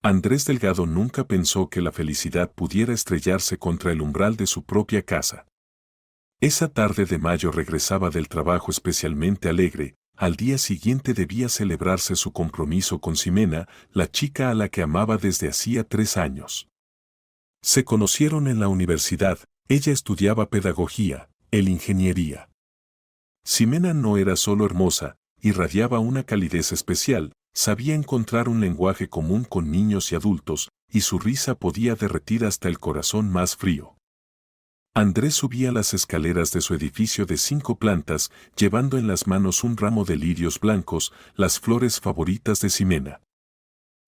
Andrés Delgado nunca pensó que la felicidad pudiera estrellarse contra el umbral de su propia casa. Esa tarde de mayo regresaba del trabajo especialmente alegre. Al día siguiente debía celebrarse su compromiso con Ximena, la chica a la que amaba desde hacía 3 años. Se conocieron en la universidad, ella estudiaba pedagogía, él ingeniería. Ximena no era solo hermosa, irradiaba una calidez especial, sabía encontrar un lenguaje común con niños y adultos, y su risa podía derretir hasta el corazón más frío. Andrés subía las escaleras de su edificio de 5 plantas, llevando en las manos un ramo de lirios blancos, las flores favoritas de Ximena.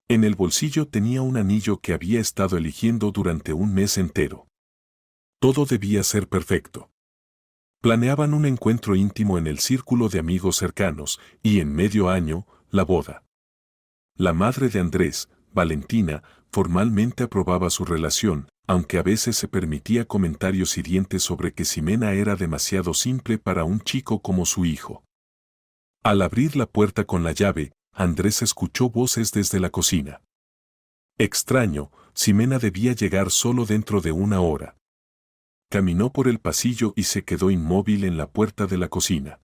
En el bolsillo tenía un anillo que había estado eligiendo durante un mes entero. Todo debía ser perfecto. Planeaban un encuentro íntimo en el círculo de amigos cercanos, y en medio año, la boda. La madre de Andrés, Valentina, formalmente aprobaba su relación, aunque a veces se permitía comentarios hirientes sobre que Ximena era demasiado simple para un chico como su hijo. Al abrir la puerta con la llave, Andrés escuchó voces desde la cocina. Extraño, Ximena debía llegar solo dentro de 1 hora. Caminó por el pasillo y se quedó inmóvil en la puerta de la cocina.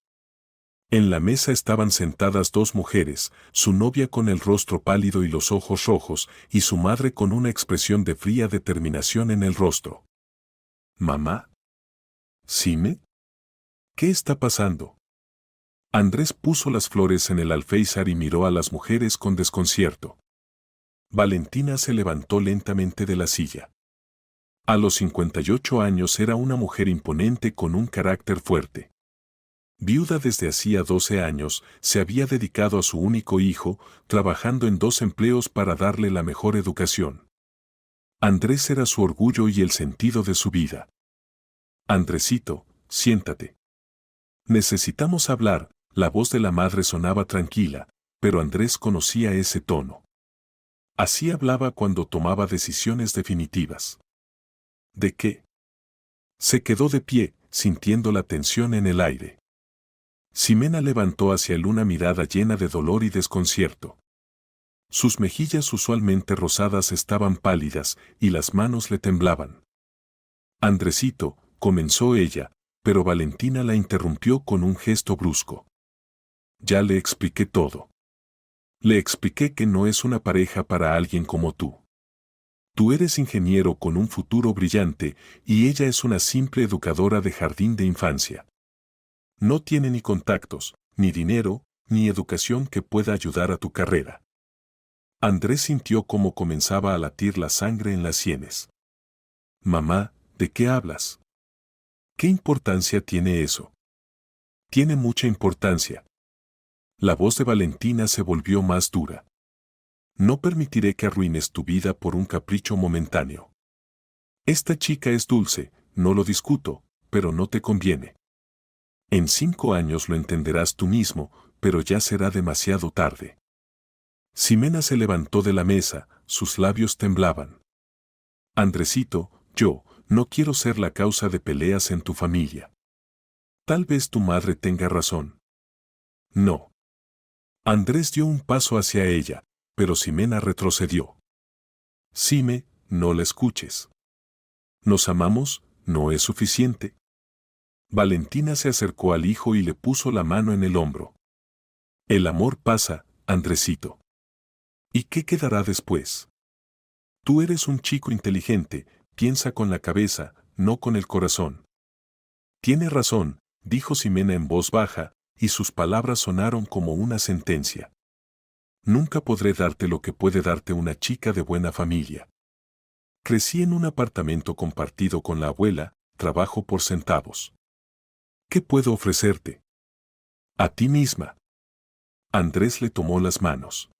En la mesa estaban sentadas 2 mujeres, su novia con el rostro pálido y los ojos rojos, y su madre con una expresión de fría determinación en el rostro. ¿Mamá? ¿Xime? ¿Qué está pasando? Andrés puso las flores en el alféizar y miró a las mujeres con desconcierto. Valentina se levantó lentamente de la silla. A los 58 años era una mujer imponente con un carácter fuerte. Viuda desde hacía 12 años, se había dedicado a su único hijo, trabajando en 2 empleos para darle la mejor educación. Andrés era su orgullo y el sentido de su vida. Andresito, siéntate. Necesitamos hablar. La voz de la madre sonaba tranquila, pero Andrés conocía ese tono. Así hablaba cuando tomaba decisiones definitivas. ¿De qué? Se quedó de pie, sintiendo la tensión en el aire. Ximena levantó hacia él una mirada llena de dolor y desconcierto. Sus mejillas usualmente rosadas estaban pálidas y las manos le temblaban. Andresito, comenzó ella, pero Valentina la interrumpió con un gesto brusco. Ya le expliqué todo. Le expliqué que no es una pareja para alguien como tú. Tú eres ingeniero con un futuro brillante y ella es una simple educadora de jardín de infancia. No tiene ni contactos, ni dinero, ni educación que pueda ayudar a tu carrera. Andrés sintió cómo comenzaba a latir la sangre en las sienes. Mamá, ¿de qué hablas? ¿Qué importancia tiene eso? Tiene mucha importancia. La voz de Valentina se volvió más dura. No permitiré que arruines tu vida por un capricho momentáneo. Esta chica es dulce, no lo discuto, pero no te conviene. En 5 años lo entenderás tú mismo, pero ya será demasiado tarde. Ximena se levantó de la mesa, sus labios temblaban. Andresito, yo no quiero ser la causa de peleas en tu familia. Tal vez tu madre tenga razón. No. Andrés dio un paso hacia ella, pero Ximena retrocedió. Xime, no la escuches. Nos amamos, no es suficiente. Valentina se acercó al hijo y le puso la mano en el hombro. El amor pasa, Andresito. ¿Y qué quedará después? Tú eres un chico inteligente, piensa con la cabeza, no con el corazón. Tiene razón, dijo Ximena en voz baja, y sus palabras sonaron como una sentencia. Nunca podré darte lo que puede darte una chica de buena familia. Crecí en un apartamento compartido con la abuela, trabajo por centavos. ¿Qué puedo ofrecerte? A ti misma. Andrés le tomó las manos.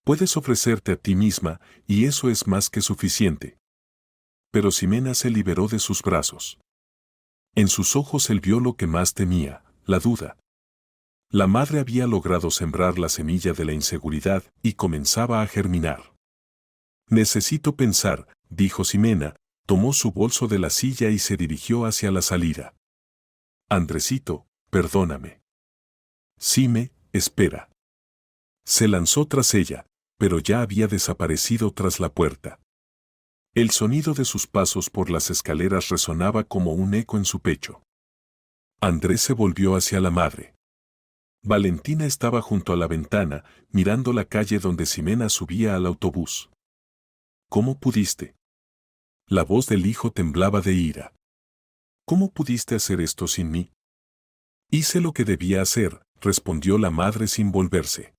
Puedes ofrecerte a ti misma, y eso es más que suficiente. Pero Ximena se liberó de sus brazos. En sus ojos él vio lo que más temía, la duda. La madre había logrado sembrar la semilla de la inseguridad y comenzaba a germinar. Necesito pensar, dijo Ximena, tomó su bolso de la silla y se dirigió hacia la salida. Andresito, perdóname. Xime, espera. Se lanzó tras ella, pero ya había desaparecido tras la puerta. El sonido de sus pasos por las escaleras resonaba como un eco en su pecho. Andrés se volvió hacia la madre. Valentina estaba junto a la ventana, mirando la calle donde Ximena subía al autobús. ¿Cómo pudiste? La voz del hijo temblaba de ira. ¿Cómo pudiste hacer esto sin mí? Hice lo que debía hacer, respondió la madre sin volverse.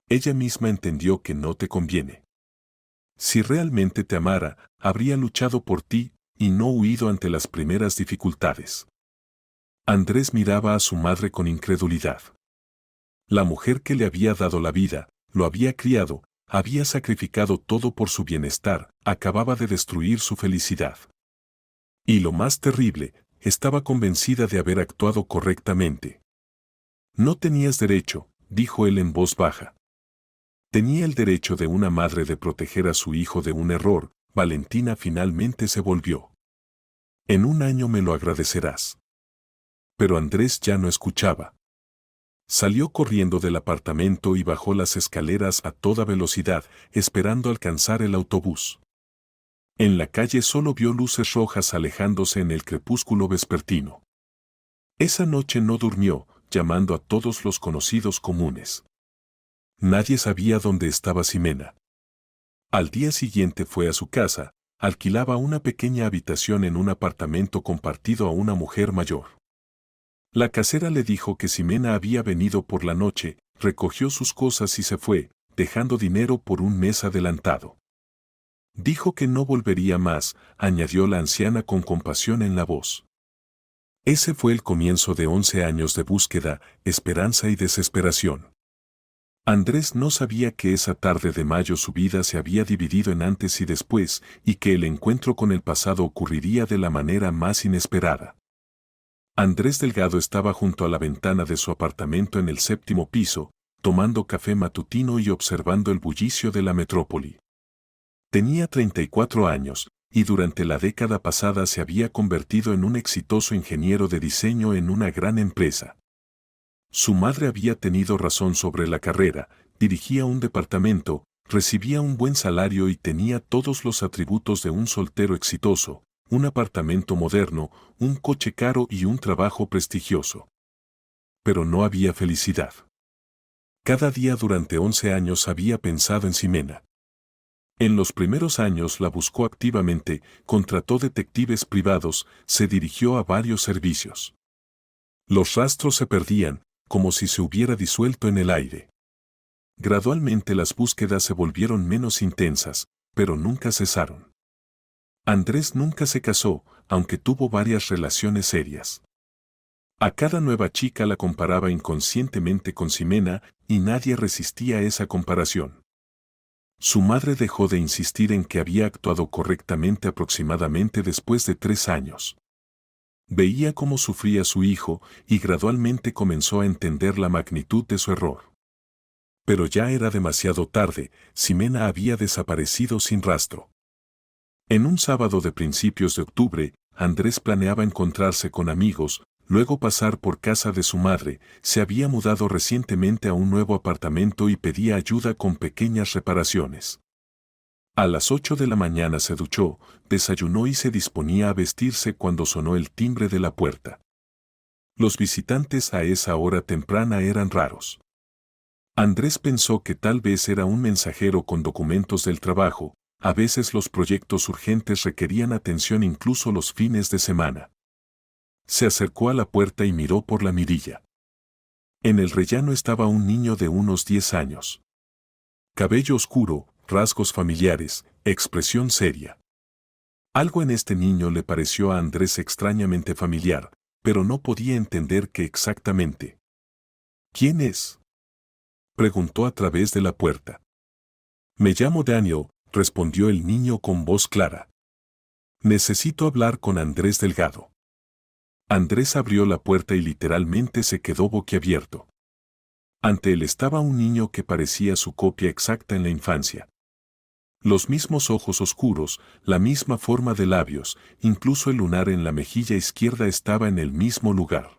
Ella misma entendió que no te conviene. Si realmente te amara, habría luchado por ti y no huido ante las primeras dificultades. Andrés miraba a su madre con incredulidad. La mujer que le había dado la vida, lo había criado, había sacrificado todo por su bienestar, acababa de destruir su felicidad. Y lo más terrible, estaba convencida de haber actuado correctamente. No tenías derecho, dijo él en voz baja. Tenía el derecho de una madre de proteger a su hijo de un error. Valentina finalmente se volvió. En un año me lo agradecerás. Pero Andrés ya no escuchaba. Salió corriendo del apartamento y bajó las escaleras a toda velocidad, esperando alcanzar el autobús. En la calle solo vio luces rojas alejándose en el crepúsculo vespertino. Esa noche no durmió, llamando a todos los conocidos comunes. Nadie sabía dónde estaba Ximena. Al día siguiente fue a su casa, alquilaba una pequeña habitación en un apartamento compartido a una mujer mayor. La casera le dijo que Ximena había venido por la noche, recogió sus cosas y se fue, dejando dinero por un mes adelantado. Dijo que no volvería más, añadió la anciana con compasión en la voz. Ese fue el comienzo de 11 años de búsqueda, esperanza y desesperación. Andrés no sabía que esa tarde de mayo su vida se había dividido en antes y después, y que el encuentro con el pasado ocurriría de la manera más inesperada. Andrés Delgado estaba junto a la ventana de su apartamento en el 7º piso, tomando café matutino y observando el bullicio de la metrópoli. Tenía 34 años, y durante la década pasada se había convertido en un exitoso ingeniero de diseño en una gran empresa. Su madre había tenido razón sobre la carrera, dirigía un departamento, recibía un buen salario y tenía todos los atributos de un soltero exitoso, un apartamento moderno, un coche caro y un trabajo prestigioso. Pero no había felicidad. Cada día durante 11 años había pensado en Ximena. En los primeros años la buscó activamente, contrató detectives privados, se dirigió a varios servicios. Los rastros se perdían, como si se hubiera disuelto en el aire. Gradualmente las búsquedas se volvieron menos intensas, pero nunca cesaron. Andrés nunca se casó, aunque tuvo varias relaciones serias. A cada nueva chica la comparaba inconscientemente con Ximena, y nadie resistía esa comparación. Su madre dejó de insistir en que había actuado correctamente aproximadamente después de 3 años. Veía cómo sufría su hijo y gradualmente comenzó a entender la magnitud de su error. Pero ya era demasiado tarde, Ximena había desaparecido sin rastro. En un sábado de principios de octubre, Andrés planeaba encontrarse con amigos, luego pasar por casa de su madre. Se había mudado recientemente a un nuevo apartamento y pedía ayuda con pequeñas reparaciones. A las 8 de la mañana se duchó, desayunó y se disponía a vestirse cuando sonó el timbre de la puerta. Los visitantes a esa hora temprana eran raros. Andrés pensó que tal vez era un mensajero con documentos del trabajo. A veces los proyectos urgentes requerían atención incluso los fines de semana. Se acercó a la puerta y miró por la mirilla. En el rellano estaba un niño de unos 10 años. Cabello oscuro, rasgos familiares, expresión seria. Algo en este niño le pareció a Andrés extrañamente familiar, pero no podía entender qué exactamente. ¿Quién es?, preguntó a través de la puerta. Me llamo Daniel, respondió el niño con voz clara. Necesito hablar con Andrés Delgado. Andrés abrió la puerta y literalmente se quedó boquiabierto. Ante él estaba un niño que parecía su copia exacta en la infancia. Los mismos ojos oscuros, la misma forma de labios, incluso el lunar en la mejilla izquierda estaba en el mismo lugar.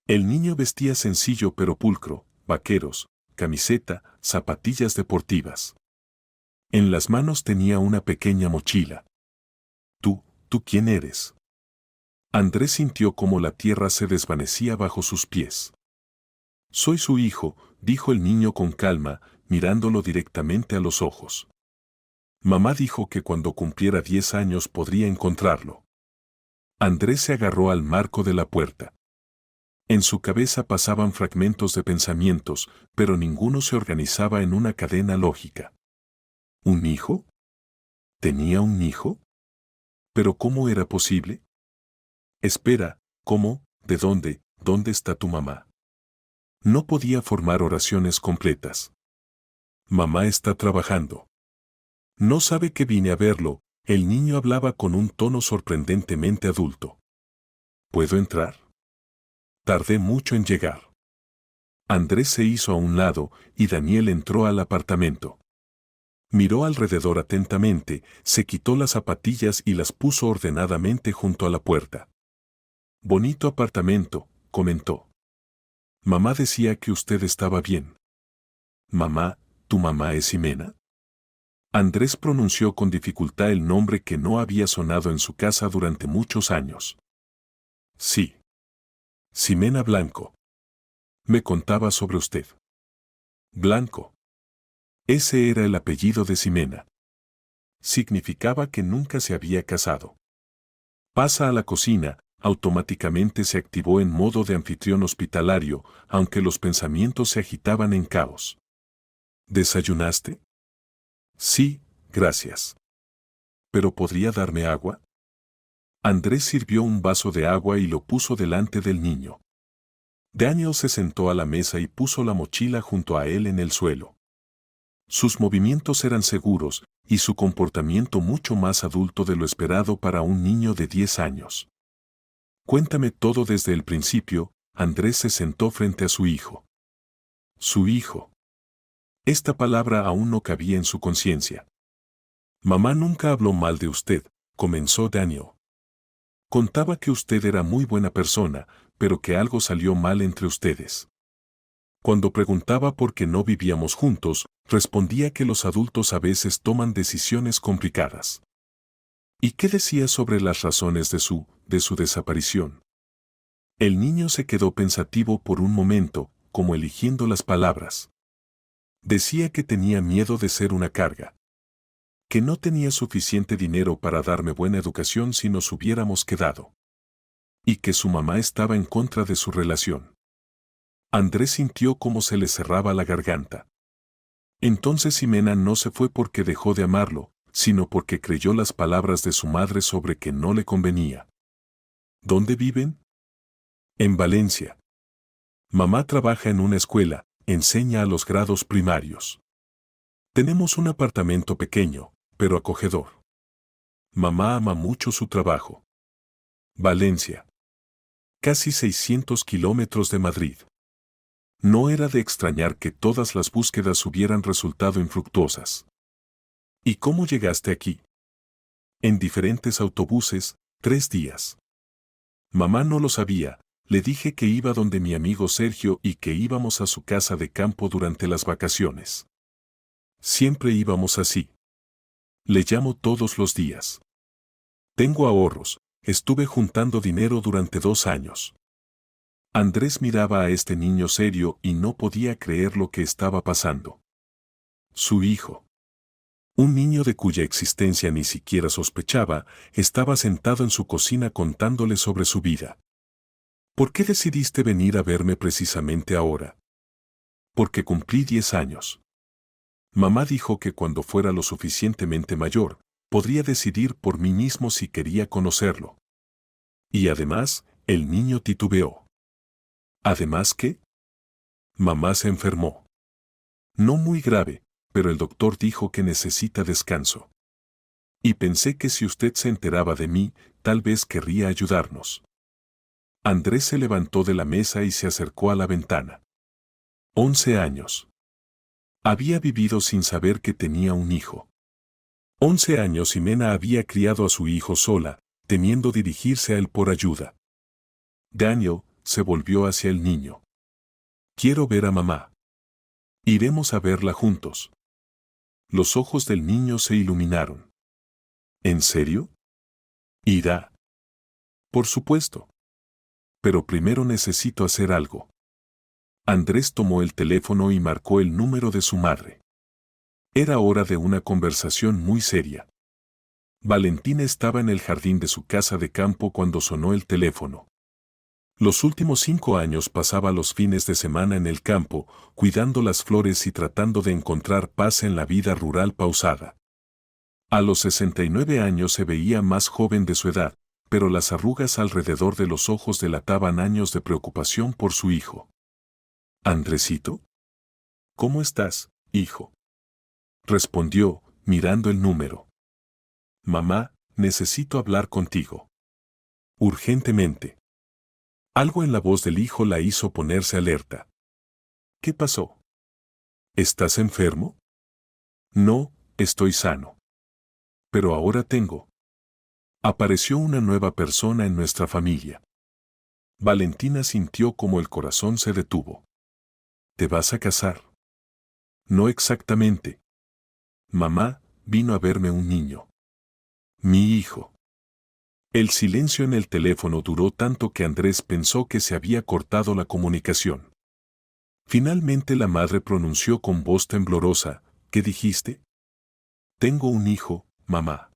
El niño vestía sencillo pero pulcro, vaqueros, camiseta, zapatillas deportivas. En las manos tenía una pequeña mochila. ¿Tú quién eres? Andrés sintió como la tierra se desvanecía bajo sus pies. Soy su hijo, dijo el niño con calma, mirándolo directamente a los ojos. Mamá dijo que cuando cumpliera 10 años podría encontrarlo. Andrés se agarró al marco de la puerta. En su cabeza pasaban fragmentos de pensamientos, pero ninguno se organizaba en una cadena lógica. ¿Un hijo? ¿Tenía un hijo? ¿Pero cómo era posible? Espera, ¿cómo? ¿De dónde? ¿Dónde está tu mamá? No podía formar oraciones completas. Mamá está trabajando. No sabe que vine a verlo. El niño hablaba con un tono sorprendentemente adulto. ¿Puedo entrar? Tardé mucho en llegar. Andrés se hizo a un lado y Daniel entró al apartamento. Miró alrededor atentamente, se quitó las zapatillas y las puso ordenadamente junto a la puerta. Bonito apartamento, comentó. Mamá decía que usted estaba bien. Mamá, ¿tu mamá es Ximena? Andrés pronunció con dificultad el nombre que no había sonado en su casa durante muchos años. Sí. Ximena Blanco. Me contaba sobre usted. Blanco. Ese era el apellido de Ximena. Significaba que nunca se había casado. Pasa a la cocina, automáticamente se activó en modo de anfitrión hospitalario, aunque los pensamientos se agitaban en caos. ¿Desayunaste? Sí, gracias. ¿Pero podría darme agua? Andrés sirvió un vaso de agua y lo puso delante del niño. Daniel se sentó a la mesa y puso la mochila junto a él en el suelo. Sus movimientos eran seguros y su comportamiento mucho más adulto de lo esperado para un niño de 10 años. Cuéntame todo desde el principio. Andrés se sentó frente a su hijo. Su hijo. Esta palabra aún no cabía en su conciencia. Mamá nunca habló mal de usted, comenzó Daniel. Contaba que usted era muy buena persona, pero que algo salió mal entre ustedes. Cuando preguntaba por qué no vivíamos juntos, respondía que los adultos a veces toman decisiones complicadas. ¿Y qué decía sobre las razones de su desaparición? El niño se quedó pensativo por un momento, como eligiendo las palabras. Decía que tenía miedo de ser una carga. Que no tenía suficiente dinero para darme buena educación si nos hubiéramos quedado. Y que su mamá estaba en contra de su relación. Andrés sintió cómo se le cerraba la garganta. Entonces Ximena no se fue porque dejó de amarlo, sino porque creyó las palabras de su madre sobre que no le convenía. ¿Dónde viven? En Valencia. Mamá trabaja en una escuela, enseña a los grados primarios. Tenemos un apartamento pequeño, pero acogedor. Mamá ama mucho su trabajo. Valencia. Casi 600 kilómetros de Madrid. No era de extrañar que todas las búsquedas hubieran resultado infructuosas. ¿Y cómo llegaste aquí? En diferentes autobuses, 3 días. Mamá no lo sabía, le dije que iba donde mi amigo Sergio y que íbamos a su casa de campo durante las vacaciones. Siempre íbamos así. Le llamo todos los días. Tengo ahorros, estuve juntando dinero durante 2 años. Andrés miraba a este niño serio y no podía creer lo que estaba pasando. Su hijo. Un niño de cuya existencia ni siquiera sospechaba, estaba sentado en su cocina contándole sobre su vida. ¿Por qué decidiste venir a verme precisamente ahora? Porque cumplí 10 años. Mamá dijo que cuando fuera lo suficientemente mayor, podría decidir por mí mismo si quería conocerlo. Y además, el niño titubeó. ¿Además qué? Mamá se enfermó. No muy grave, pero el doctor dijo que necesita descanso. Y pensé que si usted se enteraba de mí, tal vez querría ayudarnos. Andrés se levantó de la mesa y se acercó a la ventana. 11 años. Había vivido sin saber que tenía un hijo. 11 años Ximena había criado a su hijo sola, temiendo dirigirse a él por ayuda. Daniel se volvió hacia el niño. Quiero ver a mamá. Iremos a verla juntos. Los ojos del niño se iluminaron. ¿En serio? ¿Irá? Por supuesto. Pero primero necesito hacer algo. Andrés tomó el teléfono y marcó el número de su madre. Era hora de una conversación muy seria. Valentina estaba en el jardín de su casa de campo cuando sonó el teléfono. Los últimos 5 años pasaba los fines de semana en el campo, cuidando las flores y tratando de encontrar paz en la vida rural pausada. A los 69 años se veía más joven de su edad, pero las arrugas alrededor de los ojos delataban años de preocupación por su hijo. «Andresito, ¿cómo estás, hijo?», respondió, mirando el número. «Mamá, necesito hablar contigo. Urgentemente». Algo en la voz del hijo la hizo ponerse alerta. «¿Qué pasó? ¿Estás enfermo?». «No, estoy sano. Pero ahora tengo». Apareció una nueva persona en nuestra familia. Valentina sintió como el corazón se detuvo. ¿Te vas a casar? No exactamente. Mamá, vino a verme un niño. Mi hijo. El silencio en el teléfono duró tanto que Andrés pensó que se había cortado la comunicación. Finalmente la madre pronunció con voz temblorosa, ¿qué dijiste? Tengo un hijo, mamá.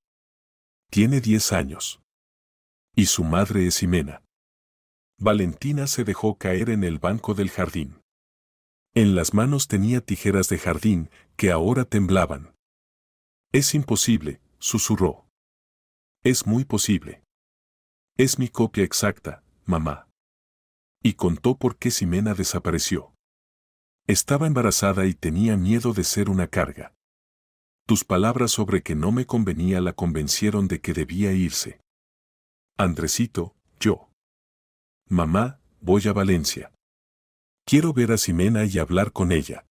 Tiene 10 años. Y su madre es Ximena. Valentina se dejó caer en el banco del jardín. En las manos tenía tijeras de jardín que ahora temblaban. Es imposible, susurró. Es muy posible. Es mi copia exacta, mamá. Y contó por qué Ximena desapareció. Estaba embarazada y tenía miedo de ser una carga. Tus palabras sobre que no me convenía la convencieron de que debía irse. Andresito, yo. Mamá, voy a Valencia. Quiero ver a Ximena y hablar con ella.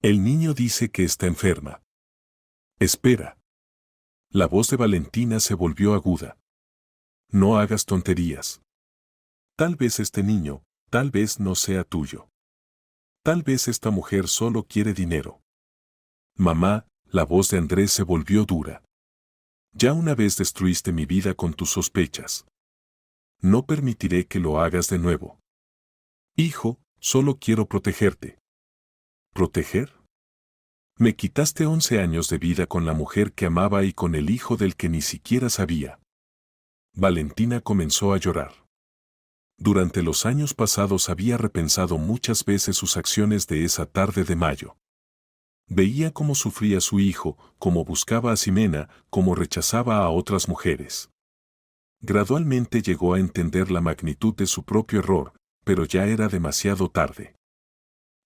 El niño dice que está enferma. Espera. La voz de Valentina se volvió aguda. No hagas tonterías. Tal vez este niño, tal vez no sea tuyo. Tal vez esta mujer solo quiere dinero. Mamá, la voz de Andrés se volvió dura. Ya una vez destruiste mi vida con tus sospechas. No permitiré que lo hagas de nuevo. Hijo, solo quiero protegerte. ¿Proteger? Me quitaste 11 años de vida con la mujer que amaba y con el hijo del que ni siquiera sabía. Valentina comenzó a llorar. Durante los años pasados había repensado muchas veces sus acciones de esa tarde de mayo. Veía cómo sufría su hijo, cómo buscaba a Ximena, cómo rechazaba a otras mujeres. Gradualmente llegó a entender la magnitud de su propio error, pero ya era demasiado tarde.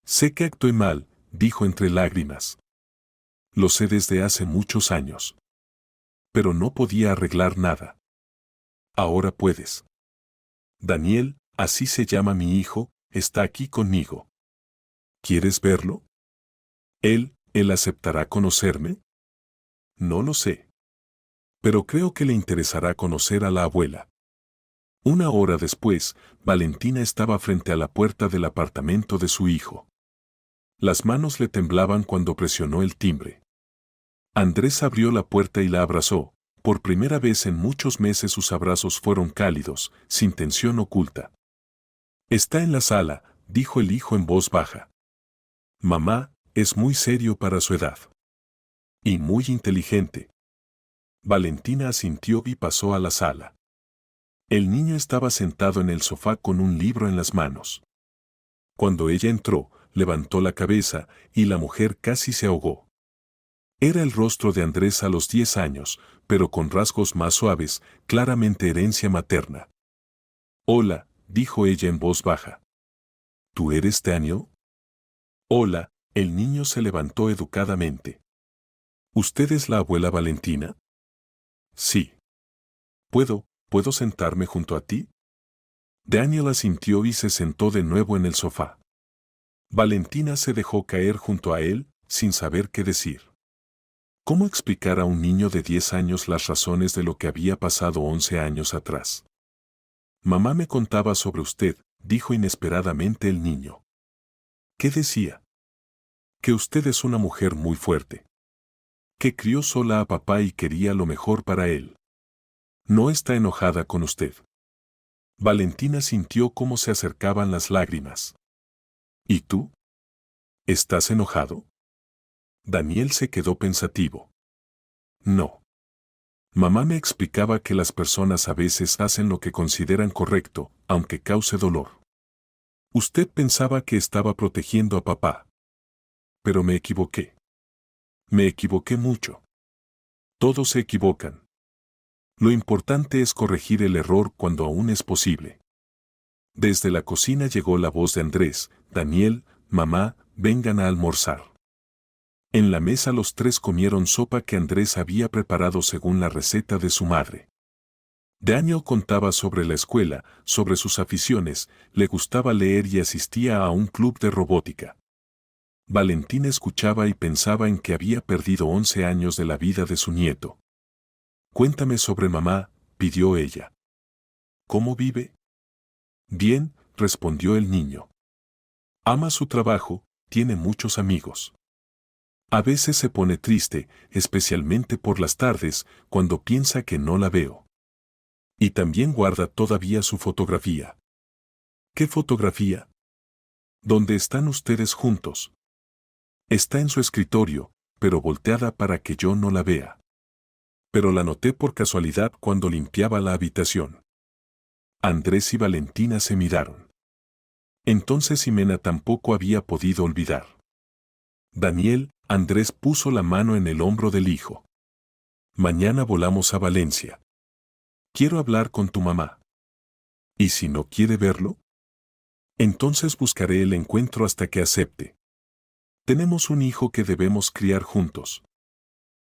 Sé que actué mal, dijo entre lágrimas. Lo sé desde hace muchos años. Pero no podía arreglar nada. Ahora puedes. Daniel, así se llama mi hijo, está aquí conmigo. ¿Quieres verlo? ¿Él aceptará conocerme? No lo sé. Pero creo que le interesará conocer a la abuela. Una hora después, Valentina estaba frente a la puerta del apartamento de su hijo. Las manos le temblaban cuando presionó el timbre. Andrés abrió la puerta y la abrazó. Por primera vez en muchos meses sus abrazos fueron cálidos, sin tensión oculta. Está en la sala, dijo el hijo en voz baja. Mamá, es muy serio para su edad. Y muy inteligente. Valentina asintió y pasó a la sala. El niño estaba sentado en el sofá con un libro en las manos. Cuando ella entró, levantó la cabeza y la mujer casi se ahogó. Era el rostro de Andrés a los 10 años, pero con rasgos más suaves, claramente herencia materna. Hola, dijo ella en voz baja. ¿Tú eres Daniel? Hola, el niño se levantó educadamente. ¿Usted es la abuela Valentina? Sí. ¿Puedo sentarme junto a ti? Daniel asintió y se sentó de nuevo en el sofá. Valentina se dejó caer junto a él, sin saber qué decir. ¿Cómo explicar a un niño de 10 años las razones de lo que había pasado 11 años atrás? Mamá me contaba sobre usted, dijo inesperadamente el niño. ¿Qué decía? Que usted es una mujer muy fuerte. Que crió sola a papá y quería lo mejor para él. No está enojada con usted. Valentina sintió cómo se acercaban las lágrimas. ¿Y tú? ¿Estás enojado? Daniel se quedó pensativo. No. Mamá me explicaba que las personas a veces hacen lo que consideran correcto, aunque cause dolor. Usted pensaba que estaba protegiendo a papá. Pero me equivoqué. Me equivoqué mucho. Todos se equivocan. Lo importante es corregir el error cuando aún es posible. Desde la cocina llegó la voz de Andrés: Daniel, mamá, vengan a almorzar. En la mesa los tres comieron sopa que Andrés había preparado según la receta de su madre. Daniel contaba sobre la escuela, sobre sus aficiones, le gustaba leer y asistía a un club de robótica. Valentina escuchaba y pensaba en que había perdido 11 años de la vida de su nieto. Cuéntame sobre mamá, pidió ella. ¿Cómo vive? Bien, respondió el niño. Ama su trabajo, tiene muchos amigos. A veces se pone triste, especialmente por las tardes, cuando piensa que no la veo. Y también guarda todavía su fotografía. ¿Qué fotografía? ¿Dónde están ustedes juntos? Está en su escritorio, pero volteada para que yo no la vea. Pero la noté por casualidad cuando limpiaba la habitación. Andrés y Valentina se miraron. Entonces Ximena tampoco había podido olvidar. Daniel, Andrés puso la mano en el hombro del hijo. Mañana volamos a Valencia. Quiero hablar con tu mamá. ¿Y si no quiere verlo? Entonces buscaré el encuentro hasta que acepte. Tenemos un hijo que debemos criar juntos.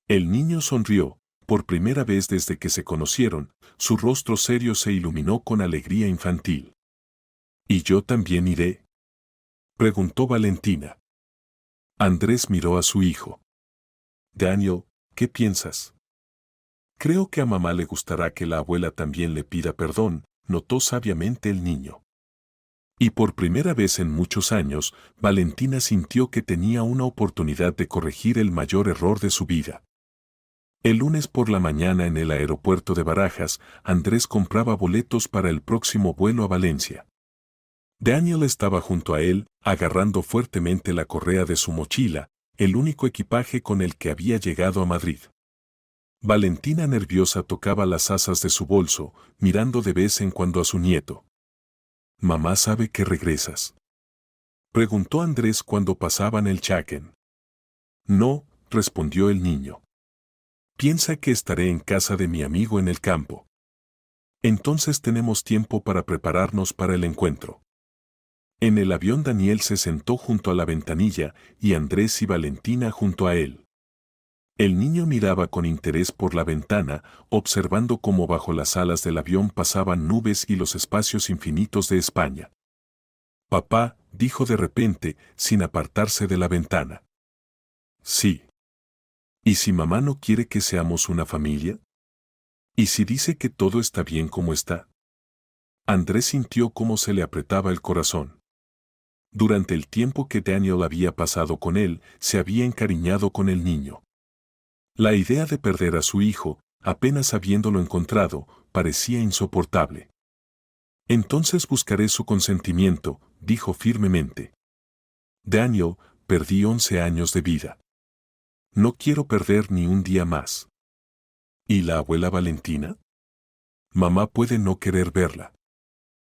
El niño sonrió, por primera vez desde que se conocieron, su rostro serio se iluminó con alegría infantil. ¿Y yo también iré?, preguntó Valentina. Andrés miró a su hijo. Daniel, ¿qué piensas? Creo que a mamá le gustará que la abuela también le pida perdón, notó sabiamente el niño. Y por primera vez en muchos años, Valentina sintió que tenía una oportunidad de corregir el mayor error de su vida. El lunes por la mañana en el aeropuerto de Barajas, Andrés compraba boletos para el próximo vuelo a Valencia. Daniel estaba junto a él, agarrando fuertemente la correa de su mochila, el único equipaje con el que había llegado a Madrid. Valentina nerviosa tocaba las asas de su bolso, mirando de vez en cuando a su nieto. ¿Mamá sabe que regresas?, preguntó Andrés cuando pasaban el Chaquén. No, respondió el niño. Piensa que estaré en casa de mi amigo en el campo. Entonces tenemos tiempo para prepararnos para el encuentro. En el avión Daniel se sentó junto a la ventanilla y Andrés y Valentina junto a él. El niño miraba con interés por la ventana, observando cómo bajo las alas del avión pasaban nubes y los espacios infinitos de España. Papá, dijo de repente, sin apartarse de la ventana. Sí. ¿Y si mamá no quiere que seamos una familia? ¿Y si dice que todo está bien como está? Andrés sintió cómo se le apretaba el corazón. Durante el tiempo que Daniel había pasado con él, se había encariñado con el niño. La idea de perder a su hijo, apenas habiéndolo encontrado, parecía insoportable. Entonces buscaré su consentimiento, dijo firmemente. Daniel, perdí 11 años de vida. No quiero perder ni un día más. ¿Y la abuela Valentina? Mamá puede no querer verla.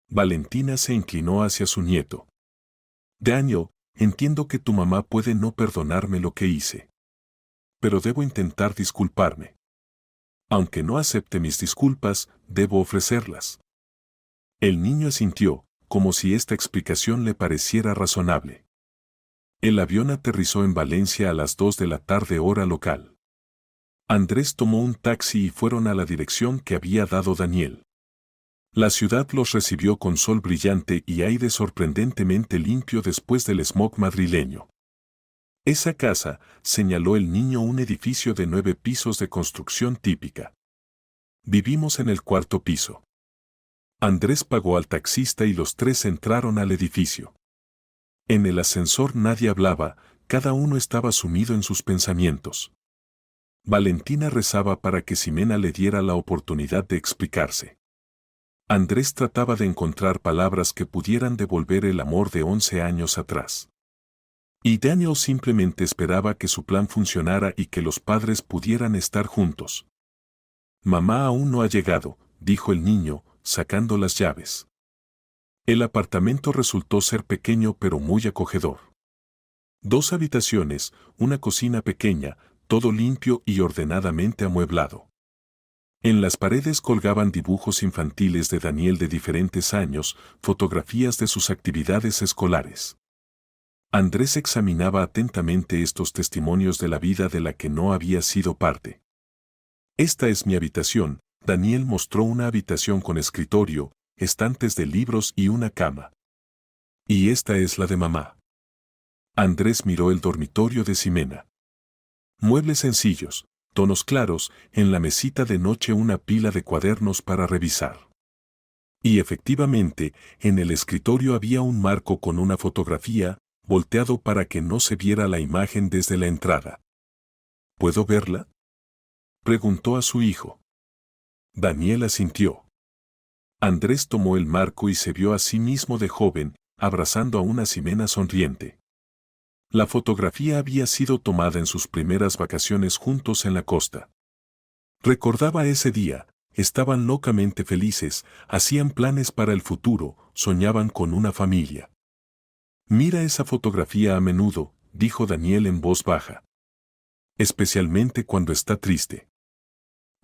Valentina se inclinó hacia su nieto. Daniel, entiendo que tu mamá puede no perdonarme lo que hice. Pero debo intentar disculparme. Aunque no acepte mis disculpas, debo ofrecerlas. El niño asintió, como si esta explicación le pareciera razonable. El avión aterrizó en Valencia a las 2 de la tarde hora local. Andrés tomó un taxi y fueron a la dirección que había dado Daniel. La ciudad los recibió con sol brillante y aire sorprendentemente limpio después del smog madrileño. Esa casa, señaló el niño, un edificio de 9 pisos de construcción típica. Vivimos en el 4º piso. Andrés pagó al taxista y los tres entraron al edificio. En el ascensor nadie hablaba, cada uno estaba sumido en sus pensamientos. Valentina rezaba para que Ximena le diera la oportunidad de explicarse. Andrés trataba de encontrar palabras que pudieran devolver el amor de 11 años atrás. Y Daniel simplemente esperaba que su plan funcionara y que los padres pudieran estar juntos. Mamá aún no ha llegado, dijo el niño, sacando las llaves. El apartamento resultó ser pequeño pero muy acogedor. 2 habitaciones, una cocina pequeña, todo limpio y ordenadamente amueblado. En las paredes colgaban dibujos infantiles de Daniel de diferentes años, fotografías de sus actividades escolares. Andrés examinaba atentamente estos testimonios de la vida de la que no había sido parte. Esta es mi habitación. Daniel mostró una habitación con escritorio, estantes de libros y una cama. Y esta es la de mamá. Andrés miró el dormitorio de Ximena. Muebles sencillos, tonos claros, en la mesita de noche una pila de cuadernos para revisar. Y efectivamente, en el escritorio había un marco con una fotografía, volteado para que no se viera la imagen desde la entrada. ¿Puedo verla?, preguntó a su hijo. Daniel asintió. Andrés tomó el marco y se vio a sí mismo de joven, abrazando a una Ximena sonriente. La fotografía había sido tomada en sus primeras vacaciones juntos en la costa. Recordaba ese día, estaban locamente felices, hacían planes para el futuro, soñaban con una familia. Mira esa fotografía a menudo, dijo Daniel en voz baja. Especialmente cuando está triste.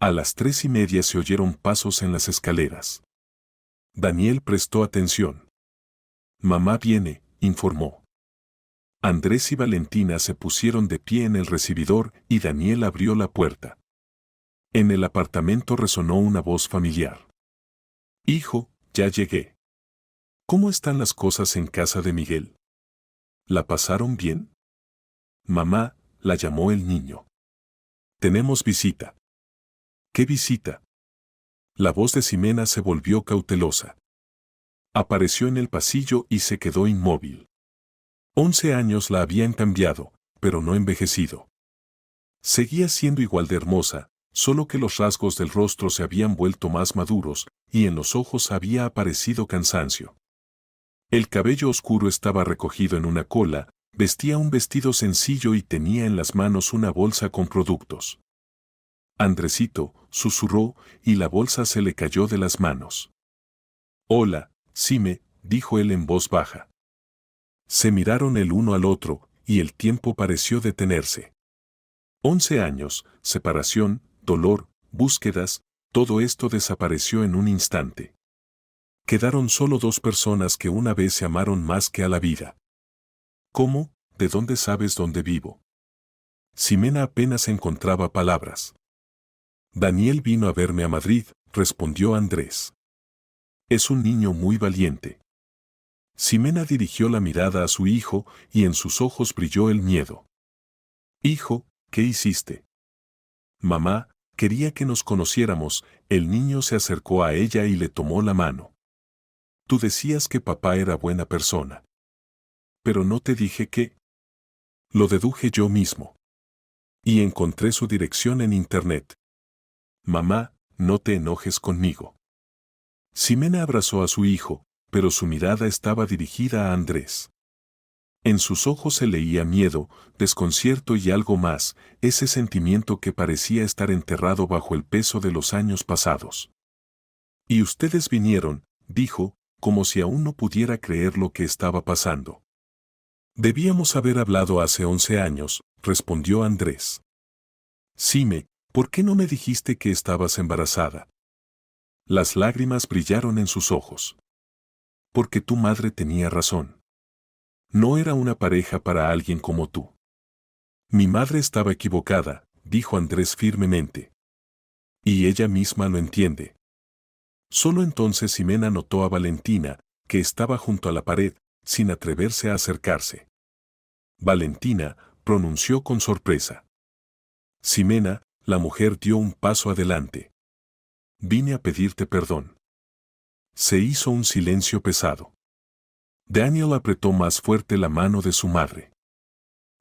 A las 3:30 se oyeron pasos en las escaleras. Daniel prestó atención. Mamá viene, informó. Andrés y Valentina se pusieron de pie en el recibidor y Daniel abrió la puerta. En el apartamento resonó una voz familiar. Hijo, ya llegué. ¿Cómo están las cosas en casa de Miguel? ¿La pasaron bien? Mamá, la llamó el niño. Tenemos visita. ¿Qué visita? La voz de Ximena se volvió cautelosa. Apareció en el pasillo y se quedó inmóvil. 11 años la habían cambiado, pero no envejecido. Seguía siendo igual de hermosa, solo que los rasgos del rostro se habían vuelto más maduros y en los ojos había aparecido cansancio. El cabello oscuro estaba recogido en una cola, vestía un vestido sencillo y tenía en las manos una bolsa con productos. Andresito, susurró, y la bolsa se le cayó de las manos. Hola, Xime, dijo él en voz baja. Se miraron el uno al otro, y el tiempo pareció detenerse. 11 años, separación, dolor, búsquedas, todo esto desapareció en un instante. Quedaron solo 2 personas que una vez se amaron más que a la vida. ¿Cómo? ¿De dónde sabes dónde vivo? Ximena apenas encontraba palabras. Daniel vino a verme a Madrid, respondió Andrés. Es un niño muy valiente. Ximena dirigió la mirada a su hijo y en sus ojos brilló el miedo. Hijo, ¿qué hiciste? Mamá, quería que nos conociéramos. El niño se acercó a ella y le tomó la mano. Tú decías que papá era buena persona. Pero no te dije que. Lo deduje yo mismo. Y encontré su dirección en internet. Mamá, no te enojes conmigo. Ximena abrazó a su hijo, pero su mirada estaba dirigida a Andrés. En sus ojos se leía miedo, desconcierto y algo más, ese sentimiento que parecía estar enterrado bajo el peso de los años pasados. Y ustedes vinieron, dijo, como si aún no pudiera creer lo que estaba pasando. Debíamos haber hablado hace 11 años, respondió Andrés. Xime, ¿por qué no me dijiste que estabas embarazada? Las lágrimas brillaron en sus ojos. Porque tu madre tenía razón. No era una pareja para alguien como tú. Mi madre estaba equivocada, dijo Andrés firmemente. Y ella misma lo entiende. Solo entonces Ximena notó a Valentina, que estaba junto a la pared, sin atreverse a acercarse. Valentina, pronunció con sorpresa. Ximena, la mujer dio un paso adelante. Vine a pedirte perdón. Se hizo un silencio pesado. Daniel apretó más fuerte la mano de su madre.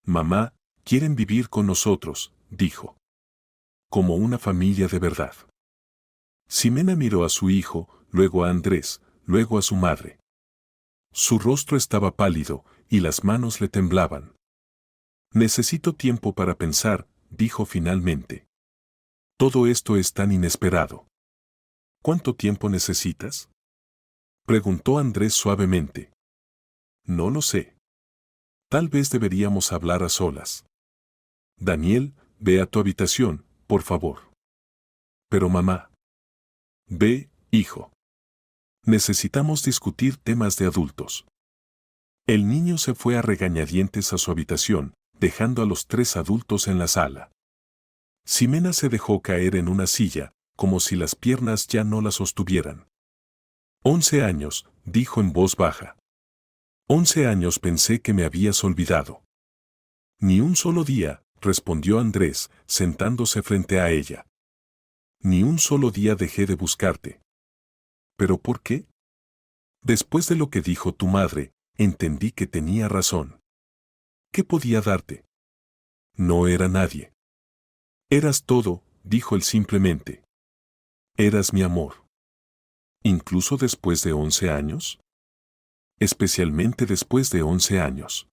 Mamá, quieren vivir con nosotros, dijo. Como una familia de verdad. Ximena miró a su hijo, luego a Andrés, luego a su madre. Su rostro estaba pálido, y las manos le temblaban. Necesito tiempo para pensar, dijo finalmente. Todo esto es tan inesperado. ¿Cuánto tiempo necesitas? Preguntó Andrés suavemente. No lo sé. Tal vez deberíamos hablar a solas. Daniel, ve a tu habitación, por favor. Pero mamá. Ve, hijo. Necesitamos discutir temas de adultos. El niño se fue a regañadientes a su habitación, dejando a los tres adultos en la sala. Ximena se dejó caer en una silla, como si las piernas ya no la sostuvieran. 11 años, dijo en voz baja. 11 años pensé que me habías olvidado. Ni un solo día, respondió Andrés, sentándose frente a ella. Ni un solo día dejé de buscarte. ¿Pero por qué? Después de lo que dijo tu madre, entendí que tenía razón. ¿Qué podía darte? No era nadie. Eras todo, dijo él simplemente. Eras mi amor. ¿Incluso después de 11 años? Especialmente después de 11 años.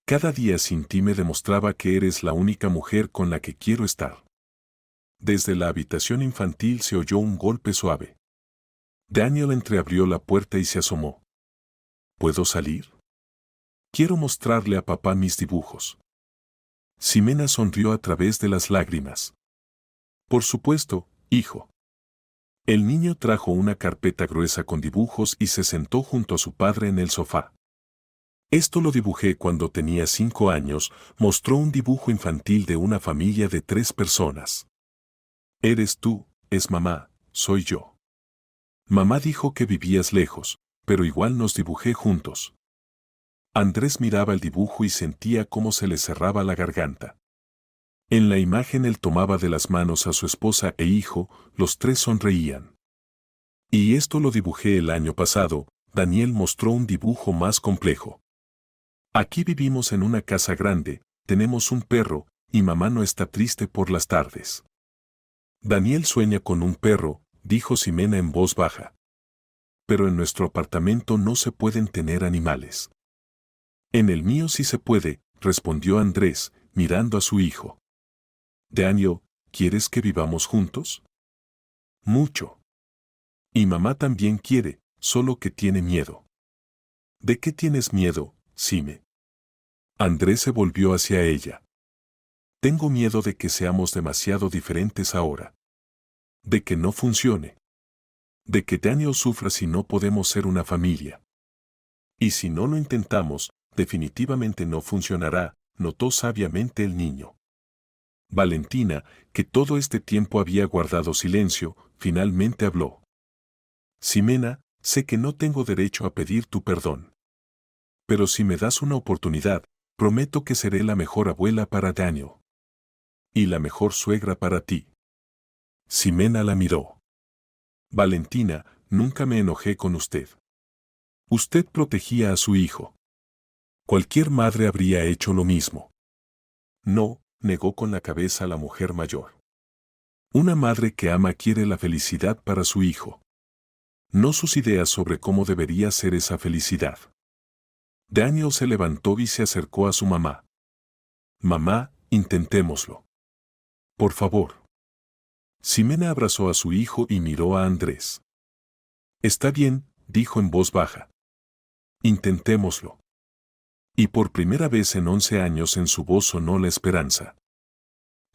Cada día sin ti me demostraba que eres la única mujer con la que quiero estar. Desde la habitación infantil se oyó un golpe suave. Daniel entreabrió la puerta y se asomó. ¿Puedo salir? Quiero mostrarle a papá mis dibujos. Ximena sonrió a través de las lágrimas. Por supuesto, hijo. El niño trajo una carpeta gruesa con dibujos y se sentó junto a su padre en el sofá. Esto lo dibujé cuando tenía 5 años, mostró un dibujo infantil de una familia de 3 personas. Eres tú, es mamá, soy yo. Mamá dijo que vivías lejos, pero igual nos dibujé juntos. Andrés miraba el dibujo y sentía cómo se le cerraba la garganta. En la imagen él tomaba de las manos a su esposa e hijo, los tres sonreían. Y esto lo dibujé el año pasado, Daniel mostró un dibujo más complejo. Aquí vivimos en una casa grande, tenemos un perro, y mamá no está triste por las tardes. Daniel sueña con un perro, dijo Ximena en voz baja. Pero en nuestro apartamento no se pueden tener animales. En el mío sí se puede, respondió Andrés, mirando a su hijo. Daniel, ¿quieres que vivamos juntos? Mucho. Y mamá también quiere, solo que tiene miedo. ¿De qué tienes miedo, Xime? Andrés se volvió hacia ella. Tengo miedo de que seamos demasiado diferentes ahora. De que no funcione. De que Daniel sufra si no podemos ser una familia. Y si no lo intentamos, definitivamente no funcionará, notó sabiamente el niño. Valentina, que todo este tiempo había guardado silencio, finalmente habló. Ximena, sé que no tengo derecho a pedir tu perdón. Pero si me das una oportunidad, prometo que seré la mejor abuela para Daniel. Y la mejor suegra para ti. Ximena la miró. Valentina, nunca me enojé con usted. Usted protegía a su hijo. Cualquier madre habría hecho lo mismo. No, negó con la cabeza la mujer mayor. Una madre que ama quiere la felicidad para su hijo. No sus ideas sobre cómo debería ser esa felicidad. Daniel se levantó y se acercó a su mamá. Mamá, intentémoslo. Por favor. Ximena abrazó a su hijo y miró a Andrés. Está bien, dijo en voz baja. Intentémoslo. Y por primera vez en 11 años en su voz sonó la esperanza.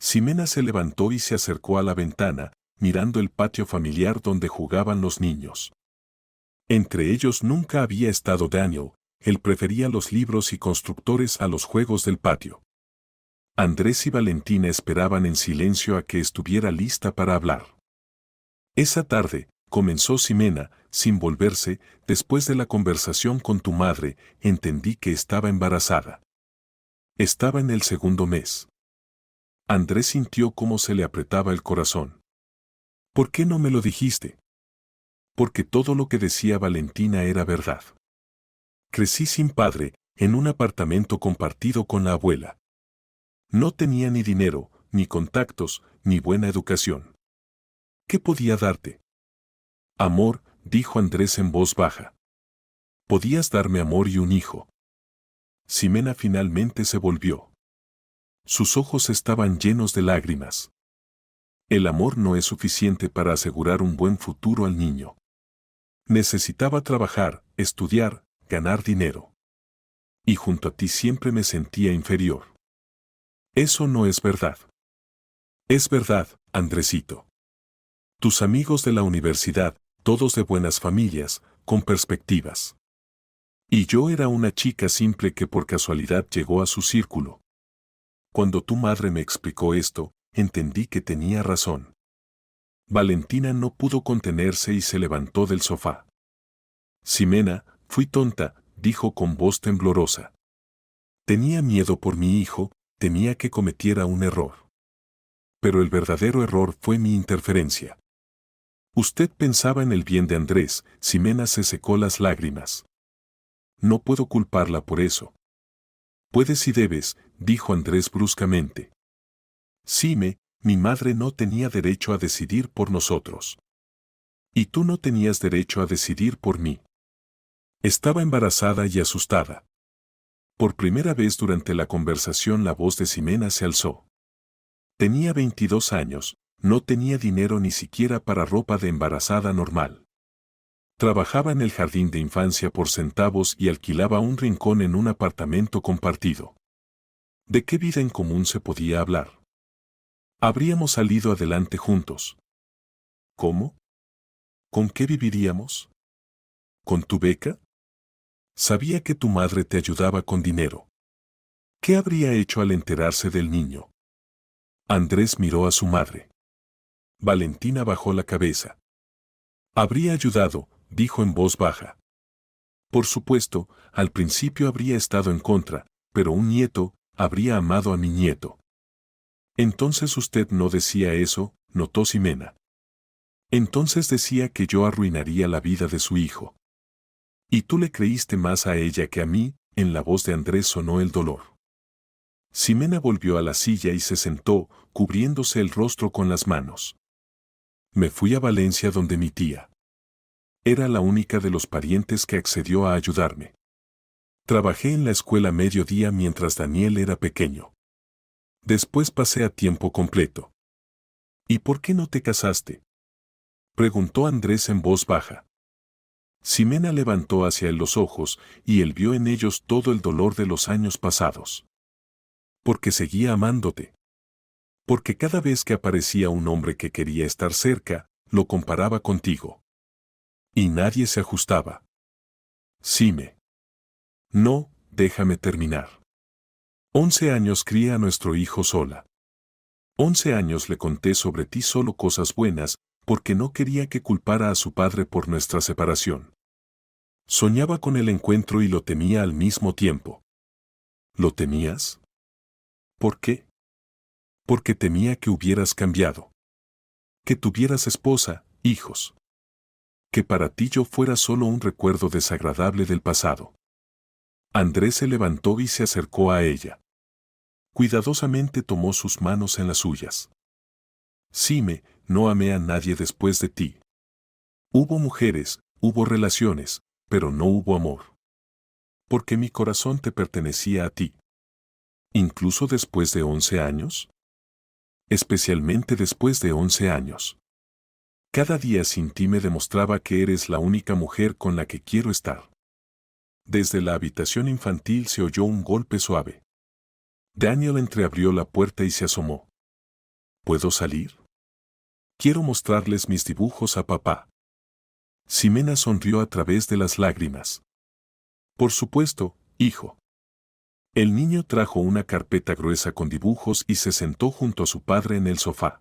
Ximena se levantó y se acercó a la ventana, mirando el patio familiar donde jugaban los niños. Entre ellos nunca había estado Daniel, él prefería los libros y constructores a los juegos del patio. Andrés y Valentina esperaban en silencio a que estuviera lista para hablar. Esa tarde, comenzó Ximena, sin volverse, después de la conversación con tu madre, entendí que estaba embarazada. Estaba en el 2.º mes. Andrés sintió cómo se le apretaba el corazón. ¿Por qué no me lo dijiste? Porque todo lo que decía Valentina era verdad. Crecí sin padre, en un apartamento compartido con la abuela. No tenía ni dinero, ni contactos, ni buena educación. ¿Qué podía darte? Amor, dijo Andrés en voz baja. Podías darme amor y un hijo. Ximena finalmente se volvió. Sus ojos estaban llenos de lágrimas. El amor no es suficiente para asegurar un buen futuro al niño. Necesitaba trabajar, estudiar, ganar dinero. Y junto a ti siempre me sentía inferior. Eso no es verdad. Es verdad, Andresito. Tus amigos de la universidad, todos de buenas familias, con perspectivas. Y yo era una chica simple que por casualidad llegó a su círculo. Cuando tu madre me explicó esto, entendí que tenía razón. Valentina no pudo contenerse y se levantó del sofá. Ximena, fui tonta, dijo con voz temblorosa. Tenía miedo por mi hijo, temía que cometiera un error. Pero el verdadero error fue mi interferencia. Usted pensaba en el bien de Andrés, Ximena se secó las lágrimas. No puedo culparla por eso. Puedes y debes, dijo Andrés bruscamente. Xime, mi madre no tenía derecho a decidir por nosotros. Y tú no tenías derecho a decidir por mí. Estaba embarazada y asustada. Por primera vez durante la conversación la voz de Ximena se alzó. Tenía 22 años, no tenía dinero ni siquiera para ropa de embarazada normal. Trabajaba en el jardín de infancia por centavos y alquilaba un rincón en un apartamento compartido. ¿De qué vida en común se podía hablar? Habríamos salido adelante juntos. ¿Cómo? ¿Con qué viviríamos? ¿Con tu beca? Sabía que tu madre te ayudaba con dinero. ¿Qué habría hecho al enterarse del niño? Andrés miró a su madre. Valentina bajó la cabeza. Habría ayudado, dijo en voz baja. Por supuesto, al principio habría estado en contra, pero un nieto habría amado a mi nieto. Entonces usted no decía eso, notó Ximena. Entonces decía que yo arruinaría la vida de su hijo. Y tú le creíste más a ella que a mí, en la voz de Andrés sonó el dolor. Ximena volvió a la silla y se sentó, cubriéndose el rostro con las manos. Me fui a Valencia donde mi tía. Era la única de los parientes que accedió a ayudarme. Trabajé en la escuela mediodía mientras Daniel era pequeño. Después pasé a tiempo completo. ¿Y por qué no te casaste? Preguntó Andrés en voz baja. Ximena levantó hacia él los ojos y él vio en ellos todo el dolor de los años pasados. Porque seguía amándote. Porque cada vez que aparecía un hombre que quería estar cerca, lo comparaba contigo. Y nadie se ajustaba. Xime. No, déjame terminar. 11 años crié a nuestro hijo sola. 11 años le conté sobre ti solo cosas buenas, porque no quería que culpara a su padre por nuestra separación. Soñaba con el encuentro y lo temía al mismo tiempo. ¿Lo temías? ¿Por qué? Porque temía que hubieras cambiado. Que tuvieras esposa, hijos. Que para ti yo fuera solo un recuerdo desagradable del pasado. Andrés se levantó y se acercó a ella. Cuidadosamente tomó sus manos en las suyas. Xime, no amé a nadie después de ti. Hubo mujeres, hubo relaciones, pero no hubo amor. Porque mi corazón te pertenecía a ti. ¿Incluso después de 11 años? Especialmente después de 11 años. Cada día sin ti me demostraba que eres la única mujer con la que quiero estar. Desde la habitación infantil se oyó un golpe suave. Daniel entreabrió la puerta y se asomó. ¿Puedo salir? Quiero mostrarles mis dibujos a papá. Ximena sonrió a través de las lágrimas. Por supuesto, hijo. El niño trajo una carpeta gruesa con dibujos y se sentó junto a su padre en el sofá.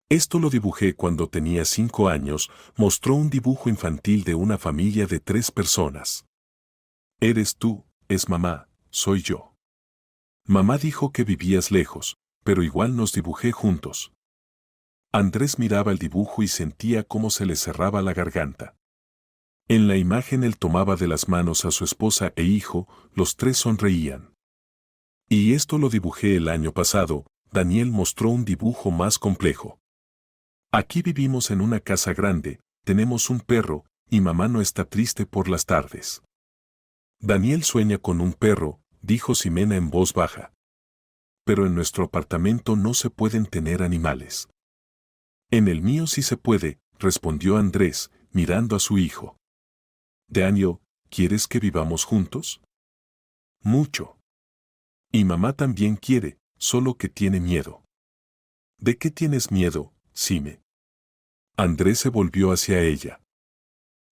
Esto lo dibujé cuando tenía 5 años, mostró un dibujo infantil de una familia de 3 personas. Eres tú, es mamá, soy yo. Mamá dijo que vivías lejos, pero igual nos dibujé juntos. Andrés miraba el dibujo y sentía cómo se le cerraba la garganta. En la imagen él tomaba de las manos a su esposa e hijo, los tres sonreían. Y esto lo dibujé el año pasado, Daniel mostró un dibujo más complejo. Aquí vivimos en una casa grande, tenemos un perro, y mamá no está triste por las tardes. Daniel sueña con un perro, dijo Ximena en voz baja. Pero en nuestro apartamento no se pueden tener animales. En el mío sí se puede, respondió Andrés, mirando a su hijo. Daniel, ¿quieres que vivamos juntos? Mucho. Y mamá también quiere, solo que tiene miedo. ¿De qué tienes miedo, Xime? Andrés se volvió hacia ella.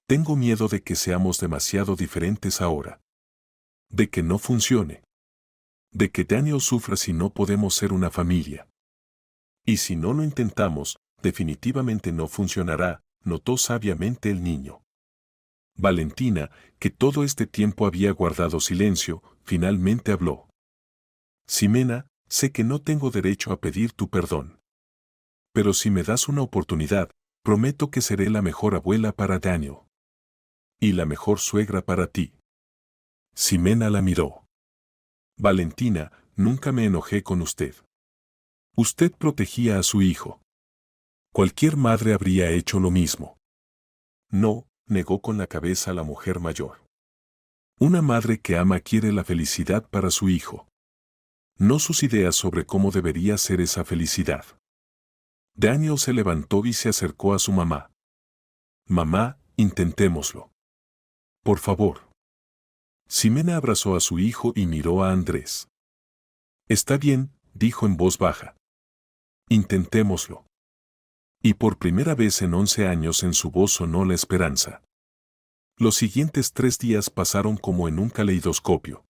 Tengo miedo de que seamos demasiado diferentes ahora. De que no funcione. De que Daniel sufra si no podemos ser una familia. Y si no lo intentamos, definitivamente no funcionará, notó sabiamente el niño. Valentina, que todo este tiempo había guardado silencio, finalmente habló. Ximena, sé que no tengo derecho a pedir tu perdón. Pero si me das una oportunidad, prometo que seré la mejor abuela para Daniel. Y la mejor suegra para ti. Ximena la miró. Valentina, nunca me enojé con usted. Usted protegía a su hijo. Cualquier madre habría hecho lo mismo. No, negó con la cabeza la mujer mayor. Una madre que ama quiere la felicidad para su hijo. No sus ideas sobre cómo debería ser esa felicidad. Daniel se levantó y se acercó a su mamá. Mamá, intentémoslo. Por favor. Ximena abrazó a su hijo y miró a Andrés. Está bien, dijo en voz baja. Intentémoslo. Y por primera vez en 11 años en su voz sonó la esperanza. Los siguientes 3 días pasaron como en un caleidoscopio.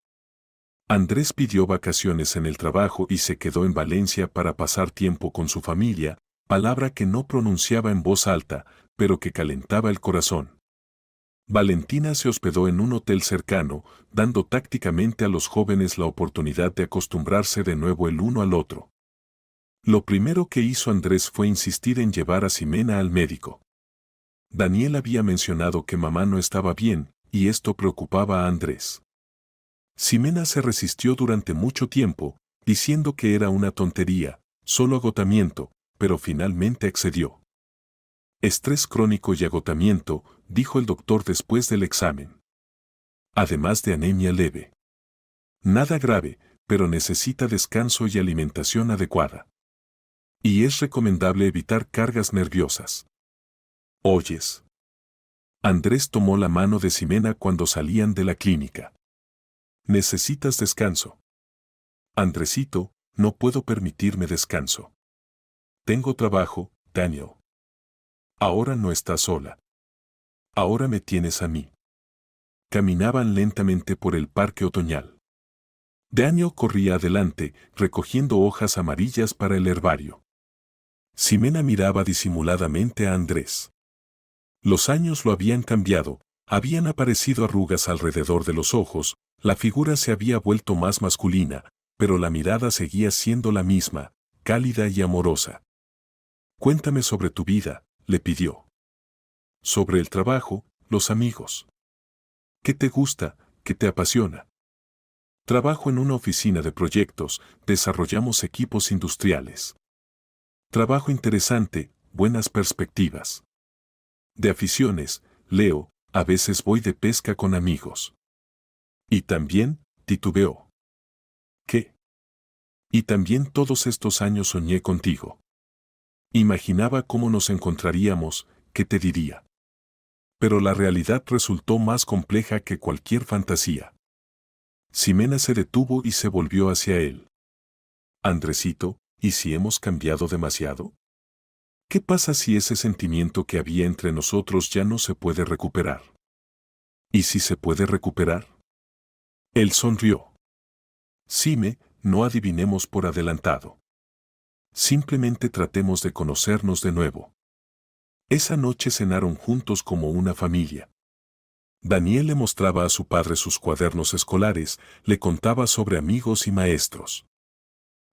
Andrés pidió vacaciones en el trabajo y se quedó en Valencia para pasar tiempo con su familia, palabra que no pronunciaba en voz alta, pero que calentaba el corazón. Valentina se hospedó en un hotel cercano, dando tácticamente a los jóvenes la oportunidad de acostumbrarse de nuevo el uno al otro. Lo primero que hizo Andrés fue insistir en llevar a Ximena al médico. Daniel había mencionado que mamá no estaba bien, y esto preocupaba a Andrés. Ximena se resistió durante mucho tiempo, diciendo que era una tontería, solo agotamiento, pero finalmente accedió. Estrés crónico y agotamiento, dijo el doctor después del examen. Además de anemia leve. Nada grave, pero necesita descanso y alimentación adecuada. Y es recomendable evitar cargas nerviosas. ¿Oyes? Andrés tomó la mano de Ximena cuando salían de la clínica. Necesitas descanso. Andresito, no puedo permitirme descanso. Tengo trabajo, Daniel. Ahora no estás sola. Ahora me tienes a mí. Caminaban lentamente por el parque otoñal. Daniel corría adelante, recogiendo hojas amarillas para el herbario. Ximena miraba disimuladamente a Andrés. Los años lo habían cambiado, habían aparecido arrugas alrededor de los ojos, la figura se había vuelto más masculina, pero la mirada seguía siendo la misma, cálida y amorosa. Cuéntame sobre tu vida, le pidió. Sobre el trabajo, los amigos. ¿Qué te gusta, qué te apasiona? Trabajo en una oficina de proyectos, desarrollamos equipos industriales. Trabajo interesante, buenas perspectivas. De aficiones, leo, a veces voy de pesca con amigos. Y también, titubeó. ¿Qué? Y también todos estos años soñé contigo. Imaginaba cómo nos encontraríamos, qué te diría. Pero la realidad resultó más compleja que cualquier fantasía. Ximena se detuvo y se volvió hacia él. Andresito, ¿y si hemos cambiado demasiado? ¿Qué pasa si ese sentimiento que había entre nosotros ya no se puede recuperar? ¿Y si se puede recuperar? Él sonrió. Xime, no adivinemos por adelantado. Simplemente tratemos de conocernos de nuevo. Esa noche cenaron juntos como una familia. Daniel le mostraba a su padre sus cuadernos escolares, le contaba sobre amigos y maestros.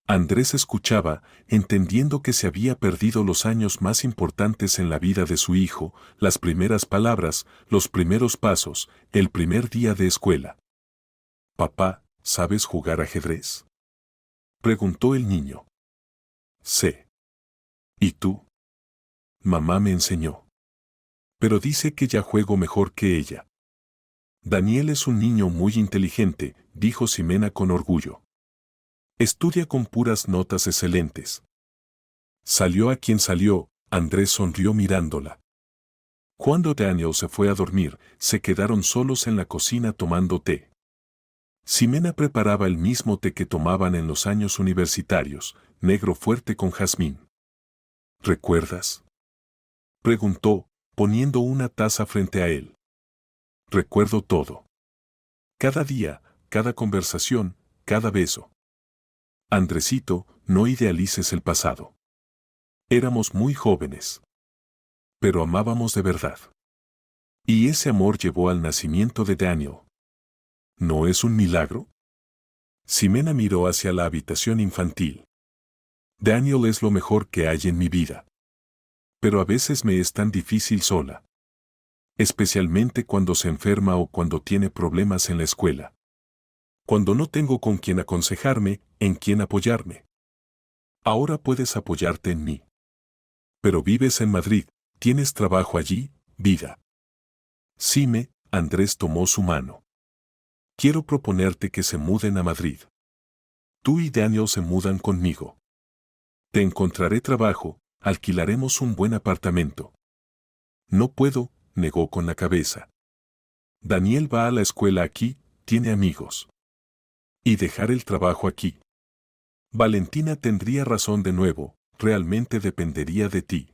Andrés escuchaba, entendiendo que se había perdido los años más importantes en la vida de su hijo, las primeras palabras, los primeros pasos, el primer día de escuela. «Papá, ¿sabes jugar ajedrez?», preguntó el niño. «Sé». «¿Y tú?». «Mamá me enseñó. Pero dice que ya juego mejor que ella». «Daniel es un niño muy inteligente», dijo Ximena con orgullo. «Estudia con puras notas excelentes». Salió a quien salió, Andrés sonrió mirándola. Cuando Daniel se fue a dormir, se quedaron solos en la cocina tomando té. Ximena preparaba el mismo té que tomaban en los años universitarios, negro fuerte con jazmín. «¿Recuerdas?», preguntó, poniendo una taza frente a él. «Recuerdo todo. Cada día, cada conversación, cada beso». «Andresito, no idealices el pasado. Éramos muy jóvenes. Pero amábamos de verdad. Y ese amor llevó al nacimiento de Daniel. ¿No es un milagro?». Ximena miró hacia la habitación infantil. «Daniel es lo mejor que hay en mi vida. Pero a veces me es tan difícil sola. Especialmente cuando se enferma o cuando tiene problemas en la escuela. Cuando no tengo con quién aconsejarme, en quién apoyarme. Ahora puedes apoyarte en mí. Pero vives en Madrid, tienes trabajo allí, vida». «Xime», Andrés tomó su mano. «Quiero proponerte que se muden a Madrid. Tú y Daniel se mudan conmigo. Te encontraré trabajo, alquilaremos un buen apartamento». «No puedo», negó con la cabeza. «Daniel va a la escuela aquí, tiene amigos. Y dejar el trabajo aquí». «Valentina tendría razón de nuevo, realmente dependería de ti».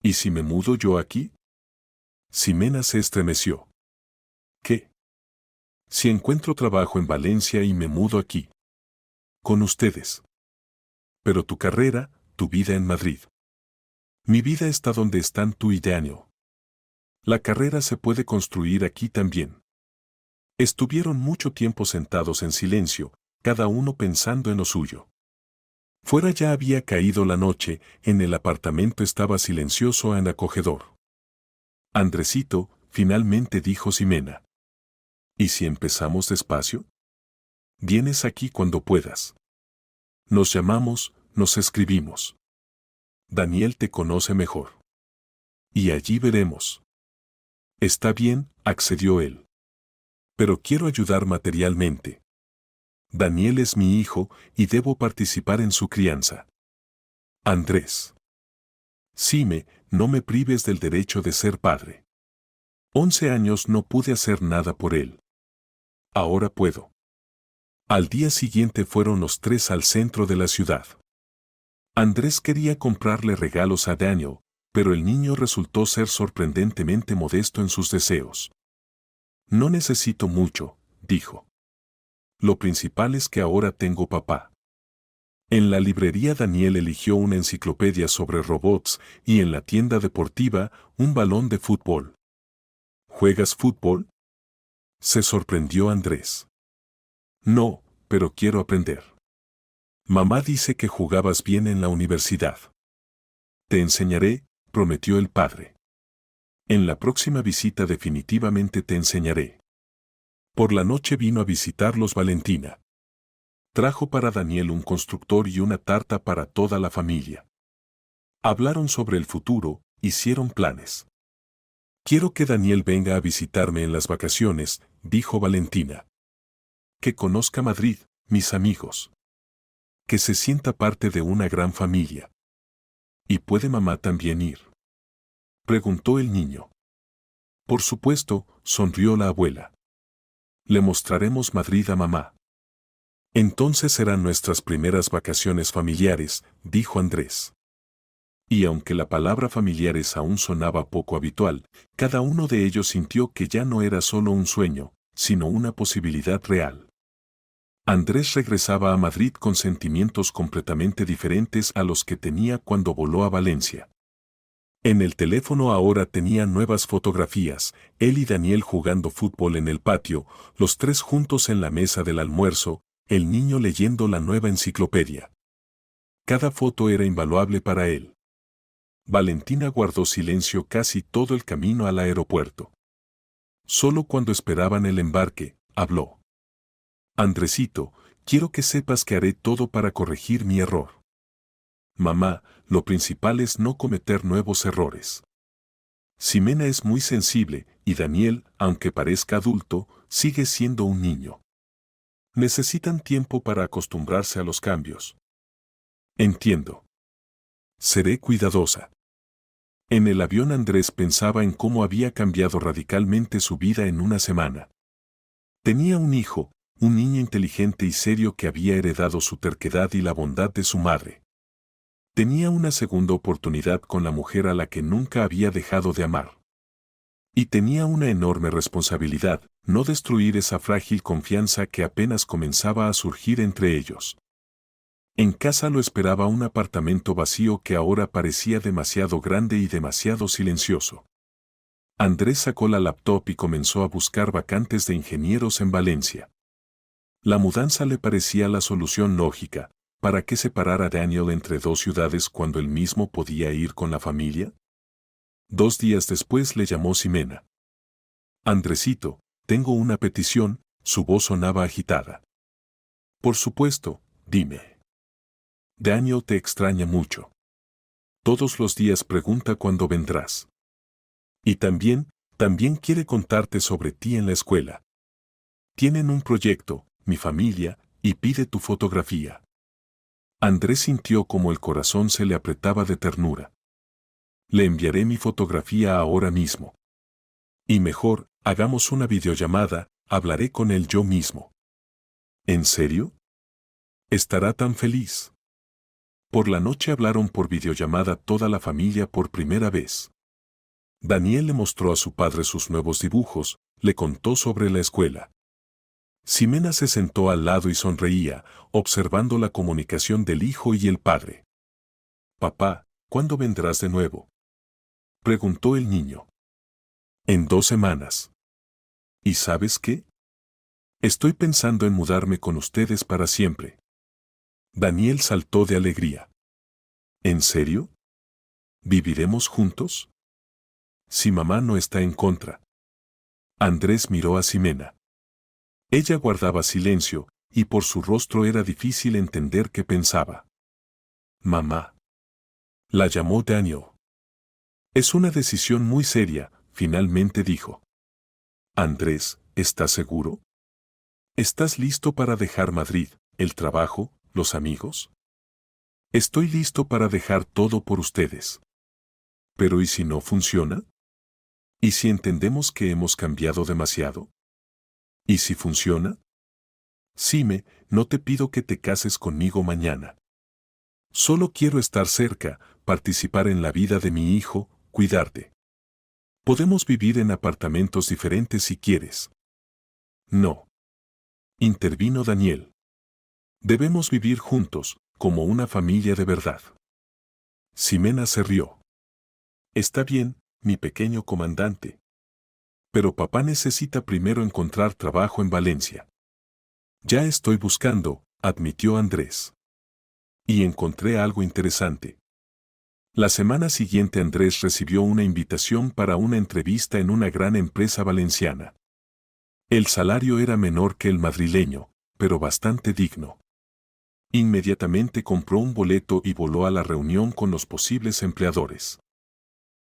«¿Y si me mudo yo aquí?». Ximena se estremeció. «¿Qué?». «Si encuentro trabajo en Valencia y me mudo aquí. Con ustedes». «Pero tu carrera, tu vida en Madrid». «Mi vida está donde están tú y Daniel. La carrera se puede construir aquí también». Estuvieron mucho tiempo sentados en silencio, cada uno pensando en lo suyo. Fuera ya había caído la noche, en el apartamento estaba silencioso y acogedor. «Andresito», finalmente dijo Ximena. «¿Y si empezamos despacio? Vienes aquí cuando puedas. Nos llamamos, nos escribimos. Daniel te conoce mejor. Y allí veremos». «Está bien», accedió él. «Pero quiero ayudar materialmente. Daniel es mi hijo y debo participar en su crianza». «Andrés». «Xime, no me prives del derecho de ser padre. 11 años no pude hacer nada por él. Ahora puedo». Al día siguiente fueron los tres al centro de la ciudad. Andrés quería comprarle regalos a Daniel, pero el niño resultó ser sorprendentemente modesto en sus deseos. «No necesito mucho», dijo. «Lo principal es que ahora tengo papá». En la librería Daniel eligió una enciclopedia sobre robots y en la tienda deportiva un balón de fútbol. «¿Juegas fútbol?», se sorprendió Andrés. «No, pero quiero aprender. Mamá dice que jugabas bien en la universidad». «Te enseñaré», prometió el padre. «En la próxima visita definitivamente te enseñaré». Por la noche vino a visitarlos Valentina. Trajo para Daniel un constructor y una tarta para toda la familia. Hablaron sobre el futuro, hicieron planes. «Quiero que Daniel venga a visitarme en las vacaciones», dijo Valentina. «Que conozca Madrid, mis amigos. Que se sienta parte de una gran familia». «¿Y puede mamá también ir?», preguntó el niño. «Por supuesto», sonrió la abuela. «Le mostraremos Madrid a mamá». «Entonces serán nuestras primeras vacaciones familiares», dijo Andrés. Y aunque la palabra familiares aún sonaba poco habitual, cada uno de ellos sintió que ya no era solo un sueño, sino una posibilidad real. Andrés regresaba a Madrid con sentimientos completamente diferentes a los que tenía cuando voló a Valencia. En el teléfono ahora tenía nuevas fotografías, él y Daniel jugando fútbol en el patio, los tres juntos en la mesa del almuerzo, el niño leyendo la nueva enciclopedia. Cada foto era invaluable para él. Valentina guardó silencio casi todo el camino al aeropuerto. Solo cuando esperaban el embarque, habló. Andresito, quiero que sepas que haré todo para corregir mi error. Mamá, lo principal es no cometer nuevos errores. Ximena es muy sensible, y Daniel, aunque parezca adulto, sigue siendo un niño. Necesitan tiempo para acostumbrarse a los cambios. Entiendo. Seré cuidadosa. En el avión Andrés pensaba en cómo había cambiado radicalmente su vida en una semana. Tenía un hijo, un niño inteligente y serio que había heredado su terquedad y la bondad de su madre. Tenía una segunda oportunidad con la mujer a la que nunca había dejado de amar. Y tenía una enorme responsabilidad, no destruir esa frágil confianza que apenas comenzaba a surgir entre ellos. En casa lo esperaba un apartamento vacío que ahora parecía demasiado grande y demasiado silencioso. Andrés sacó la laptop y comenzó a buscar vacantes de ingenieros en Valencia. La mudanza le parecía la solución lógica. ¿Para qué separar a Daniel entre dos ciudades cuando él mismo podía ir con la familia? 2 días después le llamó Ximena. Andresito, tengo una petición, su voz sonaba agitada. Por supuesto, dime. Daniel te extraña mucho. Todos los días pregunta cuándo vendrás. Y también quiere contarte sobre ti en la escuela. Tienen un proyecto, mi familia, y pide tu fotografía. Andrés sintió como el corazón se le apretaba de ternura. Le enviaré mi fotografía ahora mismo. Y mejor, hagamos una videollamada, hablaré con él yo mismo. ¿En serio? Estará tan feliz. Por la noche hablaron por videollamada toda la familia por primera vez. Daniel le mostró a su padre sus nuevos dibujos, le contó sobre la escuela. Ximena se sentó al lado y sonreía, observando la comunicación del hijo y el padre. Papá, ¿cuándo vendrás de nuevo? Preguntó el niño. En 2 semanas. ¿Y sabes qué? Estoy pensando en mudarme con ustedes para siempre. Daniel saltó de alegría. ¿En serio? ¿Viviremos juntos? Si mamá no está en contra. Andrés miró a Ximena. Ella guardaba silencio, y por su rostro era difícil entender qué pensaba. Mamá. La llamó Daniel. Es una decisión muy seria, finalmente dijo. Andrés, ¿estás seguro? ¿Estás listo para dejar Madrid, el trabajo, los amigos? Estoy listo para dejar todo por ustedes. Pero ¿y si no funciona? ¿Y si entendemos que hemos cambiado demasiado? ¿Y si funciona? Xime, no te pido que te cases conmigo mañana. Solo quiero estar cerca, participar en la vida de mi hijo, cuidarte. Podemos vivir en apartamentos diferentes si quieres. No. Intervino Daniel. Debemos vivir juntos, como una familia de verdad. Ximena se rió. Está bien, mi pequeño comandante. Pero papá necesita primero encontrar trabajo en Valencia. Ya estoy buscando, admitió Andrés. Y encontré algo interesante. La semana siguiente Andrés recibió una invitación para una entrevista en una gran empresa valenciana. El salario era menor que el madrileño, pero bastante digno. Inmediatamente compró un boleto y voló a la reunión con los posibles empleadores.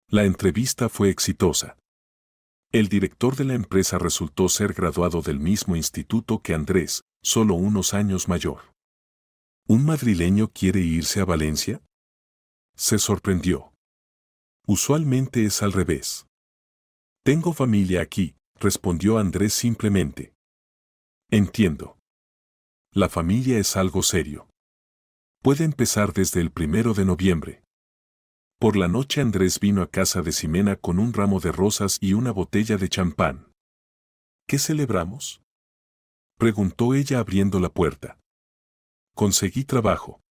La entrevista fue exitosa. El director de la empresa resultó ser graduado del mismo instituto que Andrés, solo unos años mayor. ¿Un madrileño quiere irse a Valencia? Se sorprendió. Usualmente es al revés. Tengo familia aquí, respondió Andrés simplemente. Entiendo. La familia es algo serio. Puede empezar desde el 1 de noviembre. Por la noche Andrés vino a casa de Ximena con un ramo de rosas y una botella de champán. ¿Qué celebramos? Preguntó ella abriendo la puerta. Conseguí trabajo.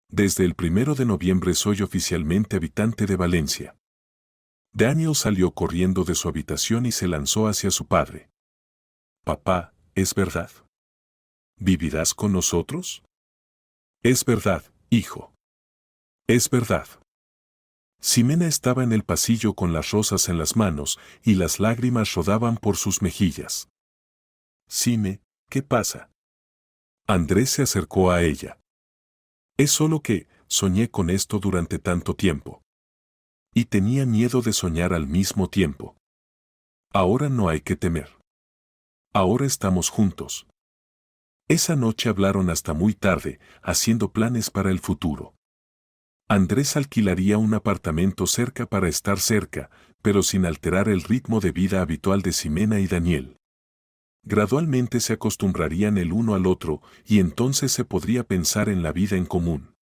Desde el 1 de noviembre soy oficialmente habitante de Valencia. Daniel salió corriendo de su habitación y se lanzó hacia su padre. Papá, ¿es verdad? ¿Vivirás con nosotros? Es verdad, hijo. Es verdad. Ximena estaba en el pasillo con las rosas en las manos y las lágrimas rodaban por sus mejillas. Xime, ¿qué pasa? Andrés se acercó a ella. Es solo que soñé con esto durante tanto tiempo. Y tenía miedo de soñar al mismo tiempo. Ahora no hay que temer. Ahora estamos juntos. Esa noche hablaron hasta muy tarde, haciendo planes para el futuro. Andrés alquilaría un apartamento cerca para estar cerca, pero sin alterar el ritmo de vida habitual de Ximena y Daniel. Gradualmente se acostumbrarían el uno al otro y entonces se podría pensar en la vida en común.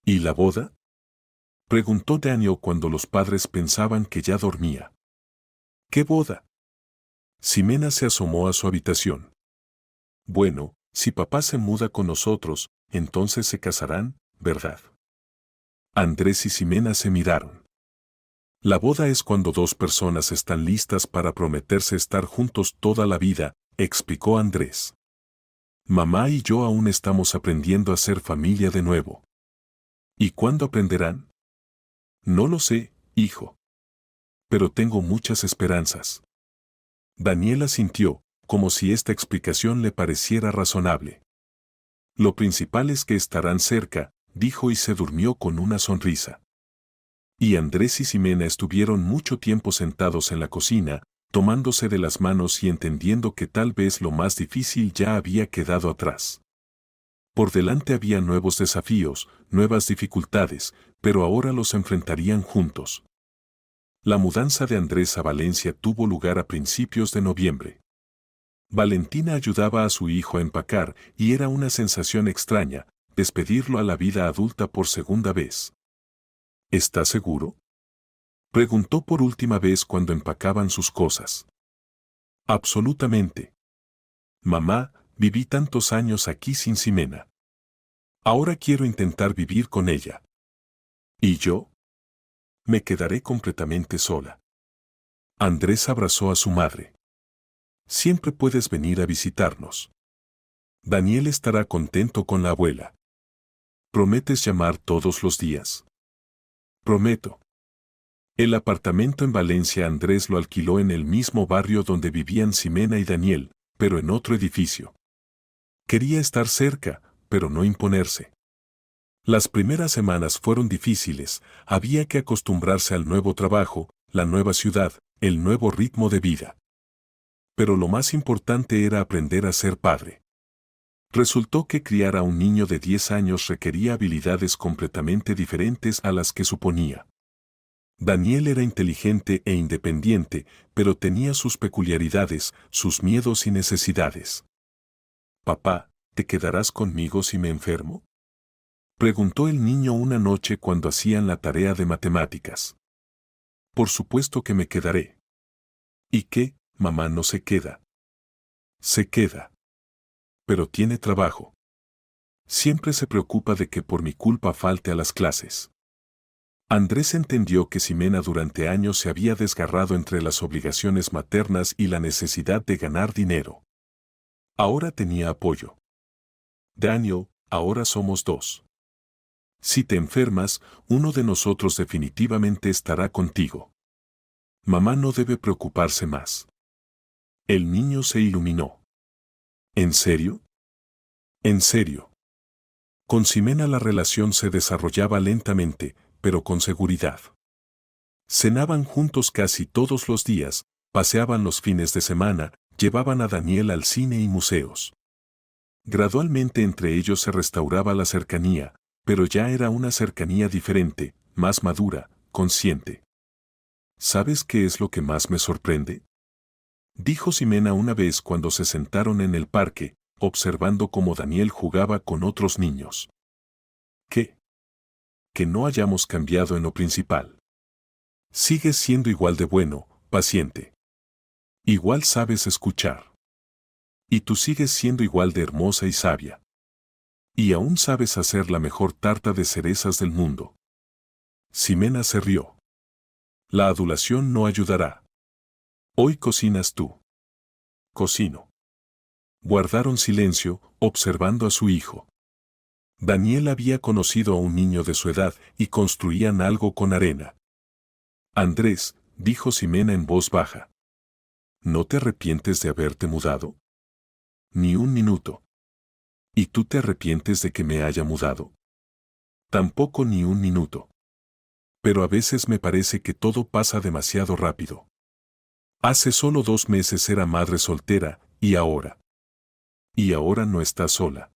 ¿Y la boda? Preguntó Daniel cuando los padres pensaban que ya dormía. ¿Qué boda? Ximena se asomó a su habitación. Bueno, si papá se muda con nosotros, entonces se casarán, ¿verdad? Andrés y Ximena se miraron. La boda es cuando dos personas están listas para prometerse estar juntos toda la vida, explicó Andrés. Mamá y yo aún estamos aprendiendo a ser familia de nuevo. ¿Y cuándo aprenderán? No lo sé, hijo. Pero tengo muchas esperanzas. Daniela sintió, como si esta explicación le pareciera razonable. Lo principal es que estarán cerca, dijo y se durmió con una sonrisa. Y Andrés y Ximena estuvieron mucho tiempo sentados en la cocina, tomándose de las manos y entendiendo que tal vez lo más difícil ya había quedado atrás. Por delante había nuevos desafíos, nuevas dificultades, pero ahora los enfrentarían juntos. La mudanza de Andrés a Valencia tuvo lugar a principios de noviembre. Valentina ayudaba a su hijo a empacar y era una sensación extraña, despedirlo a la vida adulta por segunda vez. ¿Estás seguro? Preguntó por última vez cuando empacaban sus cosas. Absolutamente. Mamá, viví tantos años aquí sin Ximena. Ahora quiero intentar vivir con ella. ¿Y yo? Me quedaré completamente sola. Andrés abrazó a su madre. Siempre puedes venir a visitarnos. Daniel estará contento con la abuela. ¿Prometes llamar todos los días? Prometo. El apartamento en Valencia Andrés lo alquiló en el mismo barrio donde vivían Ximena y Daniel, pero en otro edificio. Quería estar cerca, pero no imponerse. Las primeras semanas fueron difíciles, había que acostumbrarse al nuevo trabajo, la nueva ciudad, el nuevo ritmo de vida. Pero lo más importante era aprender a ser padre. Resultó que criar a un niño de 10 años requería habilidades completamente diferentes a las que suponía. Daniel era inteligente e independiente, pero tenía sus peculiaridades, sus miedos y necesidades. «Papá, ¿te quedarás conmigo si me enfermo?», preguntó el niño una noche cuando hacían la tarea de matemáticas. «Por supuesto que me quedaré». «¿Y qué? Mamá no se queda». «Se queda. Pero tiene trabajo. Siempre se preocupa de que por mi culpa falte a las clases». Andrés entendió que Ximena durante años se había desgarrado entre las obligaciones maternas y la necesidad de ganar dinero. Ahora tenía apoyo. Daniel, ahora somos dos. Si te enfermas, uno de nosotros definitivamente estará contigo. Mamá no debe preocuparse más. El niño se iluminó. ¿En serio? En serio. Con Ximena la relación se desarrollaba lentamente, pero con seguridad. Cenaban juntos casi todos los días, paseaban los fines de semana, llevaban a Daniel al cine y museos. Gradualmente entre ellos se restauraba la cercanía, pero ya era una cercanía diferente, más madura, consciente. ¿Sabes qué es lo que más me sorprende?, dijo Ximena una vez cuando se sentaron en el parque, observando cómo Daniel jugaba con otros niños. ¿Qué? Que no hayamos cambiado en lo principal. Sigues siendo igual de bueno, paciente. Igual sabes escuchar. Y tú sigues siendo igual de hermosa y sabia. Y aún sabes hacer la mejor tarta de cerezas del mundo. Ximena se rió. La adulación no ayudará. Hoy cocinas tú. Cocino. Guardaron silencio, observando a su hijo. Daniel había conocido a un niño de su edad y construían algo con arena. Andrés, dijo Ximena en voz baja. ¿No te arrepientes de haberte mudado? Ni un minuto. ¿Y tú te arrepientes de que me haya mudado? Tampoco ni un minuto. Pero a veces me parece que todo pasa demasiado rápido. Hace solo 2 meses era madre soltera, y ahora. Y ahora no estás sola.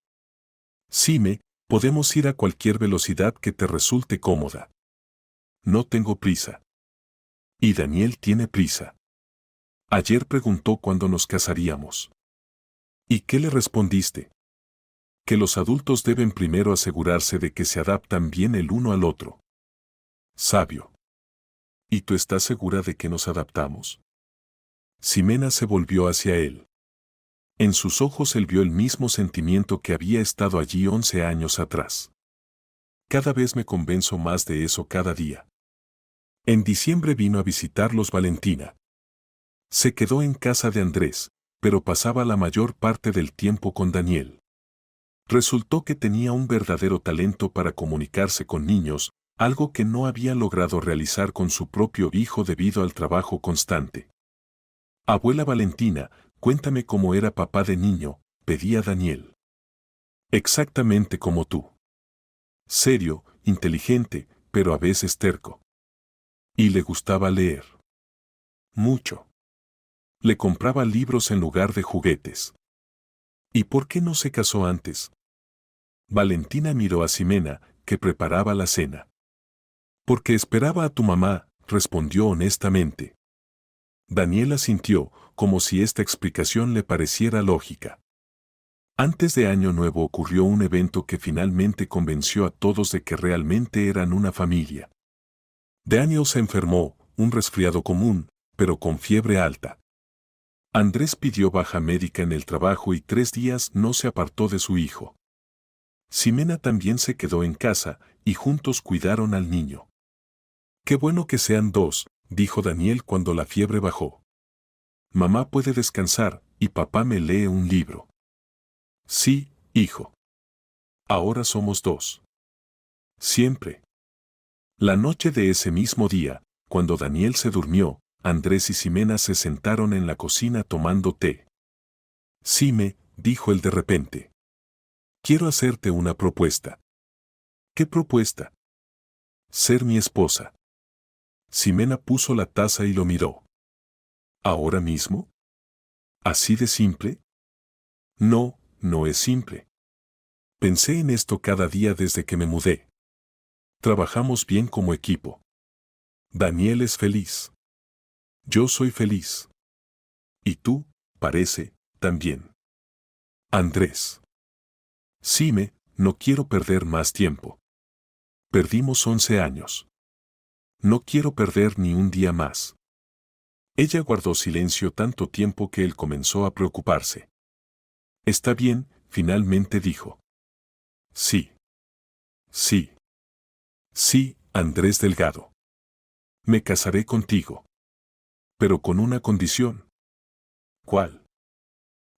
Sime, podemos ir a cualquier velocidad que te resulte cómoda. No tengo prisa. Y Daniel tiene prisa. Ayer preguntó cuándo nos casaríamos. ¿Y qué le respondiste? Que los adultos deben primero asegurarse de que se adaptan bien el uno al otro. Sabio. ¿Y tú estás segura de que nos adaptamos? Ximena se volvió hacia él. En sus ojos él vio el mismo sentimiento que había estado allí 11 años atrás. Cada vez me convenzo más de eso cada día. En diciembre vino a visitarlos Valentina. Se quedó en casa de Andrés, pero pasaba la mayor parte del tiempo con Daniel. Resultó que tenía un verdadero talento para comunicarse con niños, algo que no había logrado realizar con su propio hijo debido al trabajo constante. Abuela Valentina, cuéntame cómo era papá de niño, pedía Daniel. Exactamente como tú. Serio, inteligente, pero a veces terco. Y le gustaba leer. Mucho. Le compraba libros en lugar de juguetes. ¿Y por qué no se casó antes? Valentina miró a Ximena, que preparaba la cena. Porque esperaba a tu mamá, respondió honestamente. Daniel asintió, como si esta explicación le pareciera lógica. Antes de Año Nuevo ocurrió un evento que finalmente convenció a todos de que realmente eran una familia. Daniel se enfermó, un resfriado común, pero con fiebre alta. Andrés pidió baja médica en el trabajo y 3 días no se apartó de su hijo. Ximena también se quedó en casa, y juntos cuidaron al niño. Qué bueno que sean 2, dijo Daniel cuando la fiebre bajó. Mamá puede descansar, y papá me lee un libro. Sí, hijo. Ahora somos 2. Siempre. La noche de ese mismo día, cuando Daniel se durmió, Andrés y Ximena se sentaron en la cocina tomando té. Xime, dijo él de repente. Quiero hacerte una propuesta. ¿Qué propuesta? Ser mi esposa. Ximena puso la taza y lo miró. ¿Ahora mismo? ¿Así de simple? No, no es simple. Pensé en esto cada día desde que me mudé. Trabajamos bien como equipo. Daniel es feliz. Yo soy feliz. Y tú, parece, también. Andrés. Sime, no quiero perder más tiempo. Perdimos 11 años. No quiero perder ni un día más. Ella guardó silencio tanto tiempo que él comenzó a preocuparse. Está bien, finalmente dijo. Sí. Sí. Sí, Andrés Delgado. Me casaré contigo. Pero con una condición. ¿Cuál?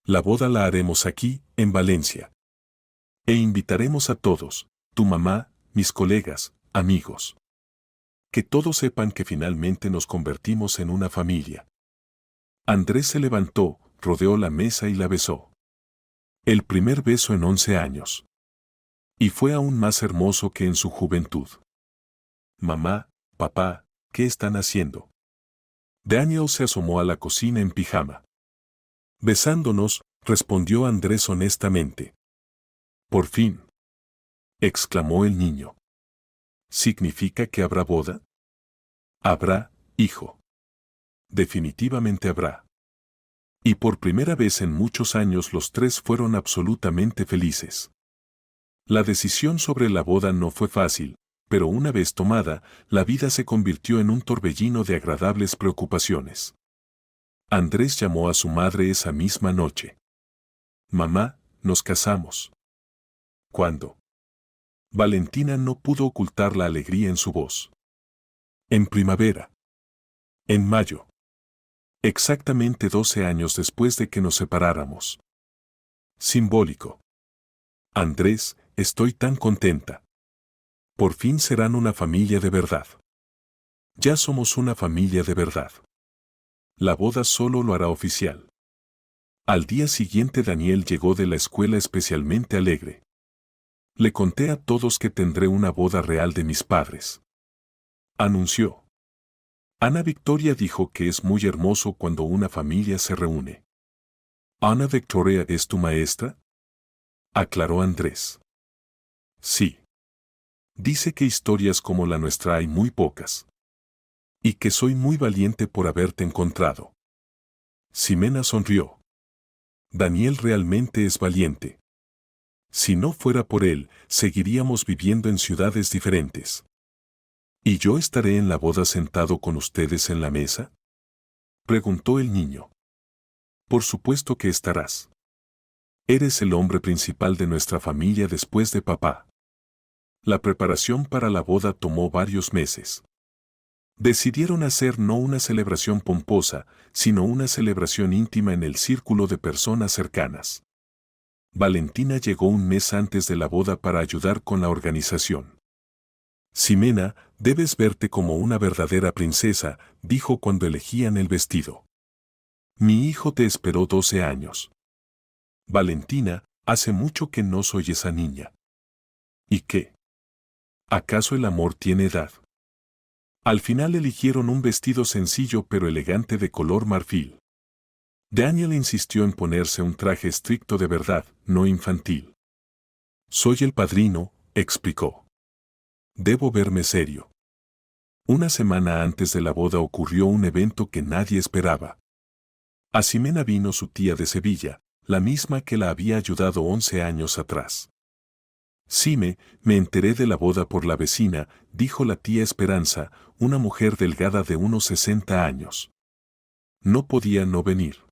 La boda la haremos aquí, en Valencia. E invitaremos a todos, tu mamá, mis colegas, amigos. Que todos sepan que finalmente nos convertimos en una familia. Andrés se levantó, rodeó la mesa y la besó. El primer beso en 11 años. Y fue aún más hermoso que en su juventud. Mamá, papá, ¿qué están haciendo? Daniel se asomó a la cocina en pijama. Besándonos, respondió Andrés honestamente. Por fin. Exclamó el niño. ¿Significa que habrá boda? Habrá, hijo. Definitivamente habrá. Y por primera vez en muchos años los 3 fueron absolutamente felices. La decisión sobre la boda no fue fácil, pero una vez tomada, la vida se convirtió en un torbellino de agradables preocupaciones. Andrés llamó a su madre esa misma noche. Mamá, nos casamos. ¿Cuándo? Valentina no pudo ocultar la alegría en su voz. En primavera. En mayo. Exactamente 12 años después de que nos separáramos. Simbólico. Andrés, estoy tan contenta. Por fin serán una familia de verdad. Ya somos una familia de verdad. La boda solo lo hará oficial. Al día siguiente Daniel llegó de la escuela especialmente alegre. Le conté a todos que tendré una boda real de mis padres. Anunció. Ana Victoria dijo que es muy hermoso cuando una familia se reúne. ¿Ana Victoria es tu maestra? Aclaró Andrés. Sí. Dice que historias como la nuestra hay muy pocas. Y que soy muy valiente por haberte encontrado. Ximena sonrió. Daniel realmente es valiente. Si no fuera por él, seguiríamos viviendo en ciudades diferentes. ¿Y yo estaré en la boda sentado con ustedes en la mesa? Preguntó el niño. Por supuesto que estarás. Eres el hombre principal de nuestra familia después de papá. La preparación para la boda tomó varios meses. Decidieron hacer no una celebración pomposa, sino una celebración íntima en el círculo de personas cercanas. Valentina llegó un mes antes de la boda para ayudar con la organización. Ximena, debes verte como una verdadera princesa, dijo cuando elegían el vestido. Mi hijo te esperó 12 años. Valentina, hace mucho que no soy esa niña. ¿Y qué? ¿Acaso el amor tiene edad? Al final eligieron un vestido sencillo pero elegante de color marfil. Daniel insistió en ponerse un traje estricto de verdad, no infantil. Soy el padrino, explicó. Debo verme serio. Una semana antes de la boda ocurrió un evento que nadie esperaba. A Ximena vino su tía de Sevilla, la misma que la había ayudado 11 años atrás. Xime, me enteré de la boda por la vecina, dijo la tía Esperanza, una mujer delgada de unos 60 años. No podía no venir.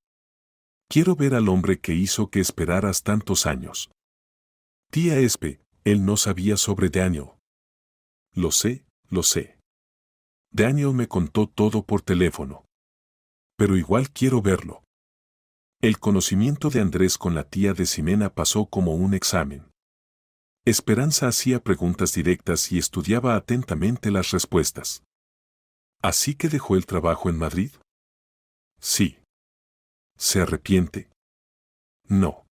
Quiero ver al hombre que hizo que esperaras tantos años. Tía Espe, él no sabía sobre Daniel. Lo sé, lo sé. Daniel me contó todo por teléfono. Pero igual quiero verlo. El conocimiento de Andrés con la tía de Ximena pasó como un examen. Esperanza hacía preguntas directas y estudiaba atentamente las respuestas. ¿Así que dejó el trabajo en Madrid? Sí. ¿Se arrepiente? No.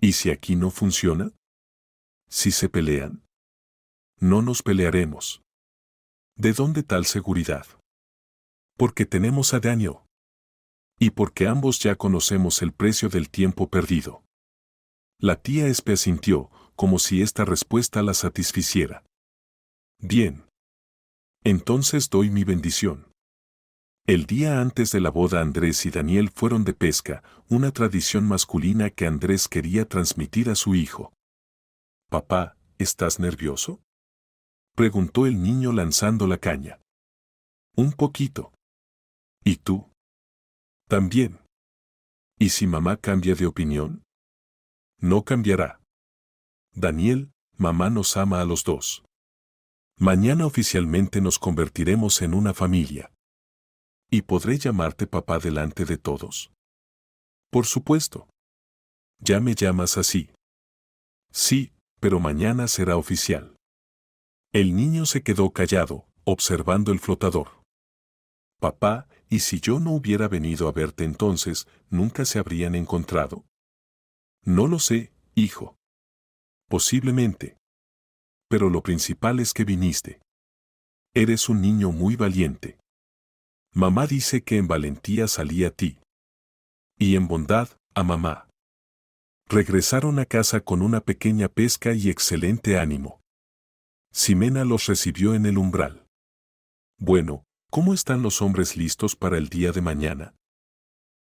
¿Y si aquí no funciona? ¿Si se pelean? No nos pelearemos. ¿De dónde tal seguridad? Porque tenemos a Daniel. Y porque ambos ya conocemos el precio del tiempo perdido. La tía Espe asintió, como si esta respuesta la satisficiera. Bien. Entonces doy mi bendición. El día antes de la boda Andrés y Daniel fueron de pesca, una tradición masculina que Andrés quería transmitir a su hijo. Papá, ¿estás nervioso? Preguntó el niño lanzando la caña. Un poquito. ¿Y tú? También. ¿Y si mamá cambia de opinión? No cambiará. Daniel, mamá nos ama a los dos. Mañana oficialmente nos convertiremos en una familia. ¿Y podré llamarte papá delante de todos? Por supuesto. ¿Ya me llamas así? Sí, pero mañana será oficial. El niño se quedó callado, observando el flotador. Papá, ¿y si yo no hubiera venido a verte entonces, nunca se habrían encontrado? No lo sé, hijo. Posiblemente. Pero lo principal es que viniste. Eres un niño muy valiente. Mamá dice que en valentía salí a ti. Y en bondad, a mamá. Regresaron a casa con una pequeña pesca y excelente ánimo. Ximena los recibió en el umbral. Bueno, ¿cómo están los hombres listos para el día de mañana?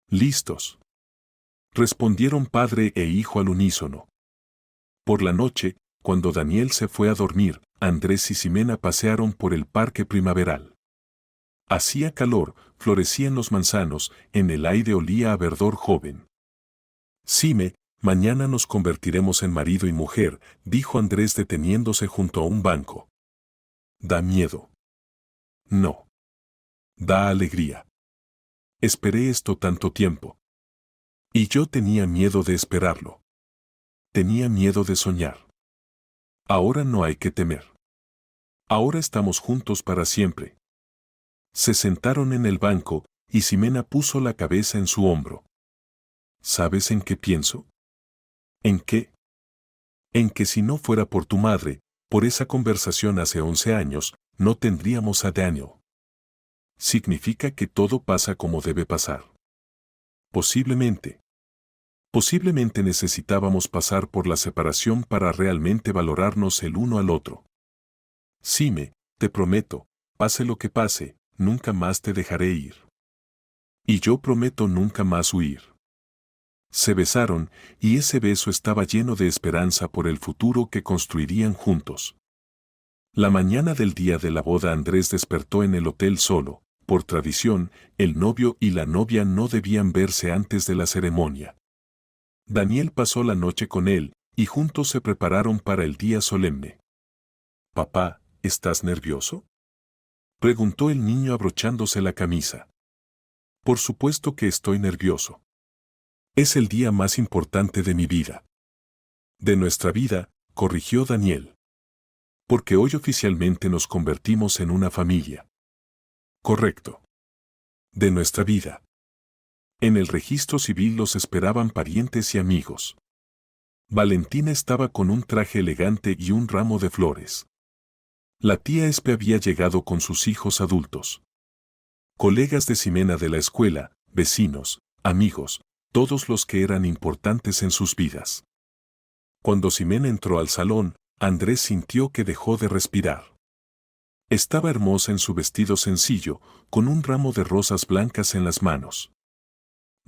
Listos. Respondieron padre e hijo al unísono. Por la noche, cuando Daniel se fue a dormir, Andrés y Ximena pasearon por el parque primaveral. Hacía calor, florecían los manzanos, en el aire olía a verdor joven. Xime, mañana nos convertiremos en marido y mujer, dijo Andrés deteniéndose junto a un banco. Da miedo. No. Da alegría. Esperé esto tanto tiempo. Y yo tenía miedo de esperarlo. tenía miedo de soñar. Ahora no hay que temer. Ahora estamos juntos para siempre. Se sentaron en el banco, y Ximena puso la cabeza en su hombro. ¿Sabes en qué pienso? ¿En qué? En que si no fuera por tu madre, por esa conversación hace 11 años, no tendríamos a Daniel. Significa que todo pasa como debe pasar. Posiblemente. Posiblemente necesitábamos pasar por la separación para realmente valorarnos el uno al otro. Sime, te prometo, pase lo que pase, nunca más te dejaré ir. Y yo prometo nunca más huir. Se besaron, y ese beso estaba lleno de esperanza por el futuro que construirían juntos. La mañana del día de la boda Andrés despertó en el hotel solo. Por tradición, el novio y la novia no debían verse antes de la ceremonia. Daniel pasó la noche con él, y juntos se prepararon para el día solemne. «Papá, ¿estás nervioso?», preguntó el niño abrochándose la camisa. «Por supuesto que estoy nervioso. Es el día más importante de mi vida». «De nuestra vida», corrigió Daniel. «Porque hoy oficialmente nos convertimos en una familia». «Correcto. De nuestra vida». En el registro civil los esperaban parientes y amigos. Valentina estaba con un traje elegante y un ramo de flores. La tía Espe había llegado con sus hijos adultos. Colegas de Ximena de la escuela, vecinos, amigos, todos los que eran importantes en sus vidas. Cuando Ximena entró al salón, Andrés sintió que dejó de respirar. Estaba hermosa en su vestido sencillo, con un ramo de rosas blancas en las manos.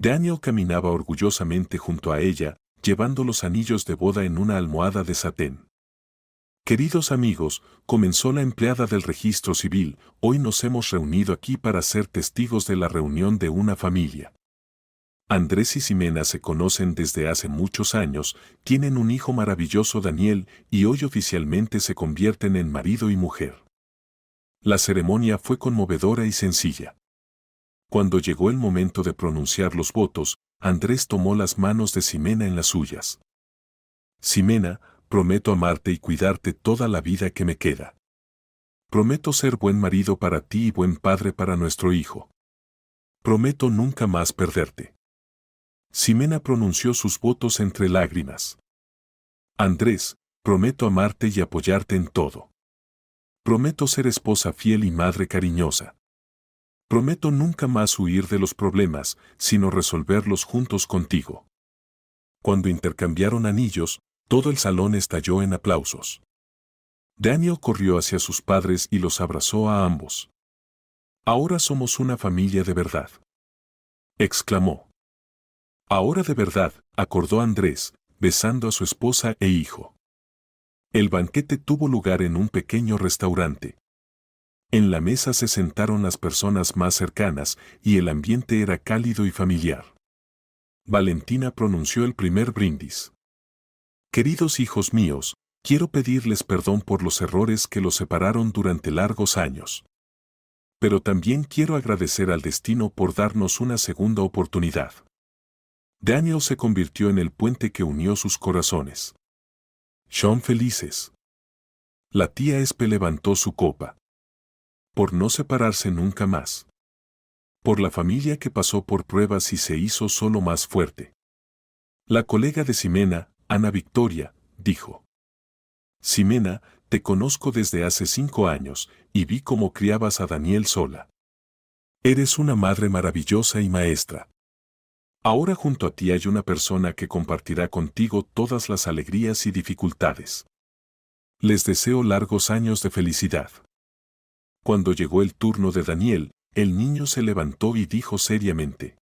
Daniel caminaba orgullosamente junto a ella, llevando los anillos de boda en una almohada de satén. «Queridos amigos», comenzó la empleada del registro civil, «hoy nos hemos reunido aquí para ser testigos de la reunión de una familia. Andrés y Ximena se conocen desde hace muchos años, tienen un hijo maravilloso Daniel, y hoy oficialmente se convierten en marido y mujer». La ceremonia fue conmovedora y sencilla. Cuando llegó el momento de pronunciar los votos, Andrés tomó las manos de Ximena en las suyas. «Ximena, prometo amarte y cuidarte toda la vida que me queda. Prometo ser buen marido para ti y buen padre para nuestro hijo. Prometo nunca más perderte». Ximena pronunció sus votos entre lágrimas. «Andrés, prometo amarte y apoyarte en todo. Prometo ser esposa fiel y madre cariñosa. Prometo nunca más huir de los problemas, sino resolverlos juntos contigo». Cuando intercambiaron anillos, todo el salón estalló en aplausos. Daniel corrió hacia sus padres y los abrazó a ambos. «Ahora somos una familia de verdad», exclamó. «Ahora de verdad», acordó Andrés, besando a su esposa e hijo. El banquete tuvo lugar en un pequeño restaurante. En la mesa se sentaron las personas más cercanas y el ambiente era cálido y familiar. Valentina pronunció el primer brindis. «Queridos hijos míos, quiero pedirles perdón por los errores que los separaron durante largos años. Pero también quiero agradecer al destino por darnos una segunda oportunidad». Daniel se convirtió en el puente que unió sus corazones. «Son felices». La tía Espe levantó su copa. «Por no separarse nunca más. Por la familia que pasó por pruebas y se hizo solo más fuerte». La colega de Ximena, Ana Victoria, dijo: «Ximena, te conozco desde hace 5 años, y vi cómo criabas a Daniel sola. Eres una madre maravillosa y maestra. Ahora junto a ti hay una persona que compartirá contigo todas las alegrías y dificultades. Les deseo largos años de felicidad». Cuando llegó el turno de Daniel, el niño se levantó y dijo seriamente: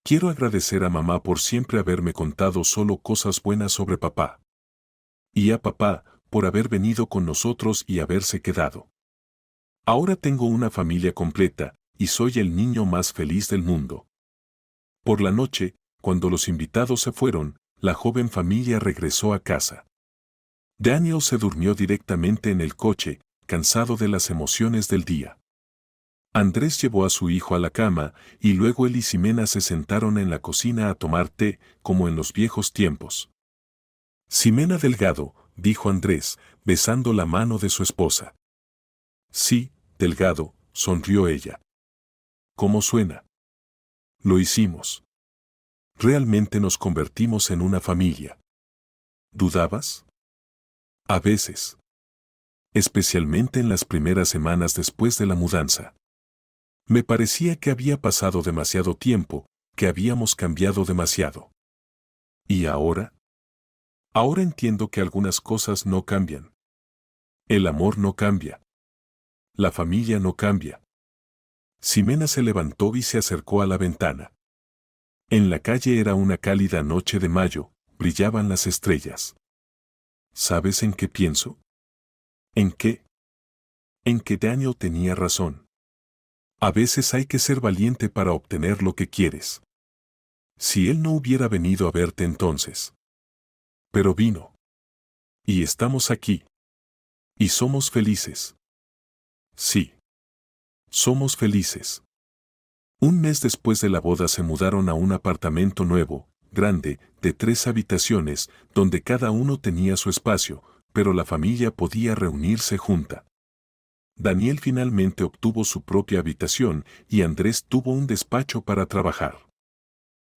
«Quiero agradecer a mamá por siempre haberme contado solo cosas buenas sobre papá. Y a papá, por haber venido con nosotros y haberse quedado. Ahora tengo una familia completa, y soy el niño más feliz del mundo». Por la noche, cuando los invitados se fueron, la joven familia regresó a casa. Daniel se durmió directamente en el coche, cansado de las emociones del día. Andrés llevó a su hijo a la cama, y luego él y Ximena se sentaron en la cocina a tomar té, como en los viejos tiempos. Ximena Delgado, dijo Andrés, besando la mano de su esposa. Sí, Delgado, sonrió ella. ¿Cómo suena? Lo hicimos. Realmente nos convertimos en una familia. ¿Dudabas? A veces. Especialmente en las primeras semanas después de la mudanza. Me parecía que había pasado demasiado tiempo, que habíamos cambiado demasiado. ¿Y ahora? Ahora entiendo que algunas cosas no cambian. El amor no cambia. La familia no cambia. Ximena se levantó y se acercó a la ventana. En la calle era una cálida noche de mayo, brillaban las estrellas. ¿Sabes en qué pienso? ¿En qué? En que Daniel tenía razón. A veces hay que ser valiente para obtener lo que quieres. Si él no hubiera venido a verte entonces. Pero vino. Y estamos aquí. Y somos felices. Sí. Somos felices. Un mes después de la boda se mudaron a un apartamento nuevo, grande, de 3 habitaciones, donde cada uno tenía su espacio, pero la familia podía reunirse junta. Daniel finalmente obtuvo su propia habitación y Andrés tuvo un despacho para trabajar.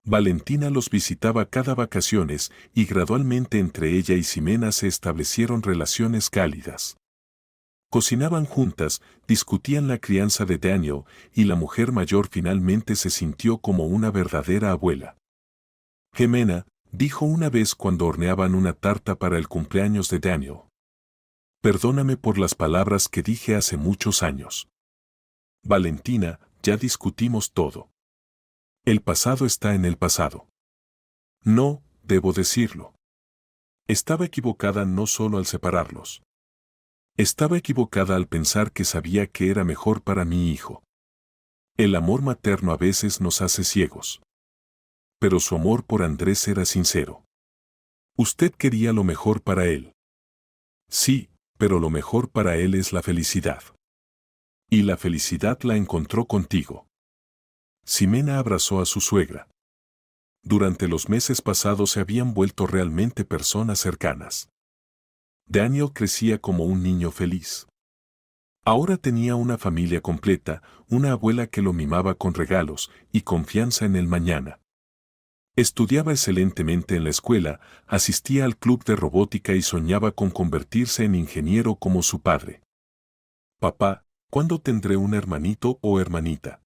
Valentina los visitaba cada vacaciones y gradualmente entre ella y Ximena se establecieron relaciones cálidas. Cocinaban juntas, discutían la crianza de Daniel y la mujer mayor finalmente se sintió como una verdadera abuela. Ximena, dijo una vez cuando horneaban una tarta para el cumpleaños de Daniel. Perdóname por las palabras que dije hace muchos años. Valentina, ya discutimos todo. El pasado está en el pasado. No, debo decirlo. Estaba equivocada no solo al separarlos. Estaba equivocada al pensar que sabía que era mejor para mi hijo. El amor materno a veces nos hace ciegos. Pero su amor por Andrés era sincero. Usted quería lo mejor para él. Sí, pero lo mejor para él es la felicidad. Y la felicidad la encontró contigo. Ximena abrazó a su suegra. Durante los meses pasados se habían vuelto realmente personas cercanas. Daniel crecía como un niño feliz. Ahora tenía una familia completa, una abuela que lo mimaba con regalos y confianza en el mañana. Estudiaba excelentemente en la escuela, asistía al club de robótica y soñaba con convertirse en ingeniero como su padre. Papá, ¿cuándo tendré un hermanito o hermanita?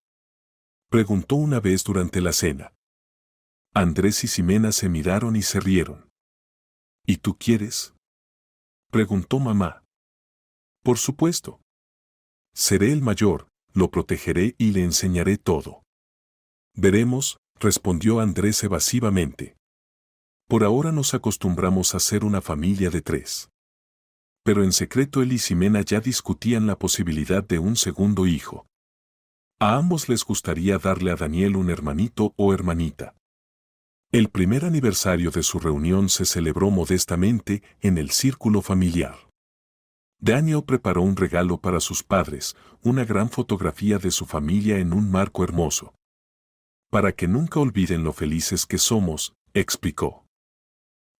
Preguntó una vez durante la cena. Andrés y Ximena se miraron y se rieron. ¿Y tú quieres? Preguntó mamá. Por supuesto. Seré el mayor, lo protegeré y le enseñaré todo. Veremos, respondió Andrés evasivamente. Por ahora nos acostumbramos a ser una familia de 3. Pero en secreto él y Ximena ya discutían la posibilidad de un segundo hijo. A ambos les gustaría darle a Daniel un hermanito o hermanita. El primer aniversario de su reunión se celebró modestamente en el círculo familiar. Daniel preparó un regalo para sus padres, una gran fotografía de su familia en un marco hermoso. Para que nunca olviden lo felices que somos, explicó.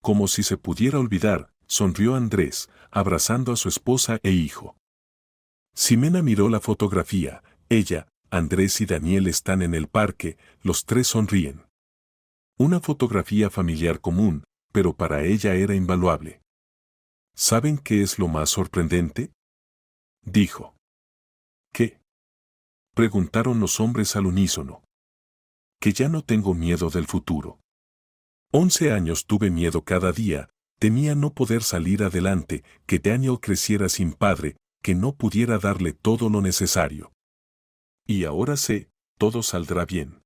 Como si se pudiera olvidar, sonrió Andrés, abrazando a su esposa e hijo. Ximena miró la fotografía, ella, Andrés y Daniel están en el parque, los 3 sonríen. Una fotografía familiar común, pero para ella era invaluable. ¿Saben qué es lo más sorprendente? Dijo. ¿Qué? Preguntaron los hombres al unísono. Que ya no tengo miedo del futuro. 11 años tuve miedo cada día, temía no poder salir adelante, que Daniel creciera sin padre, que no pudiera darle todo lo necesario. Y ahora sé, todo saldrá bien.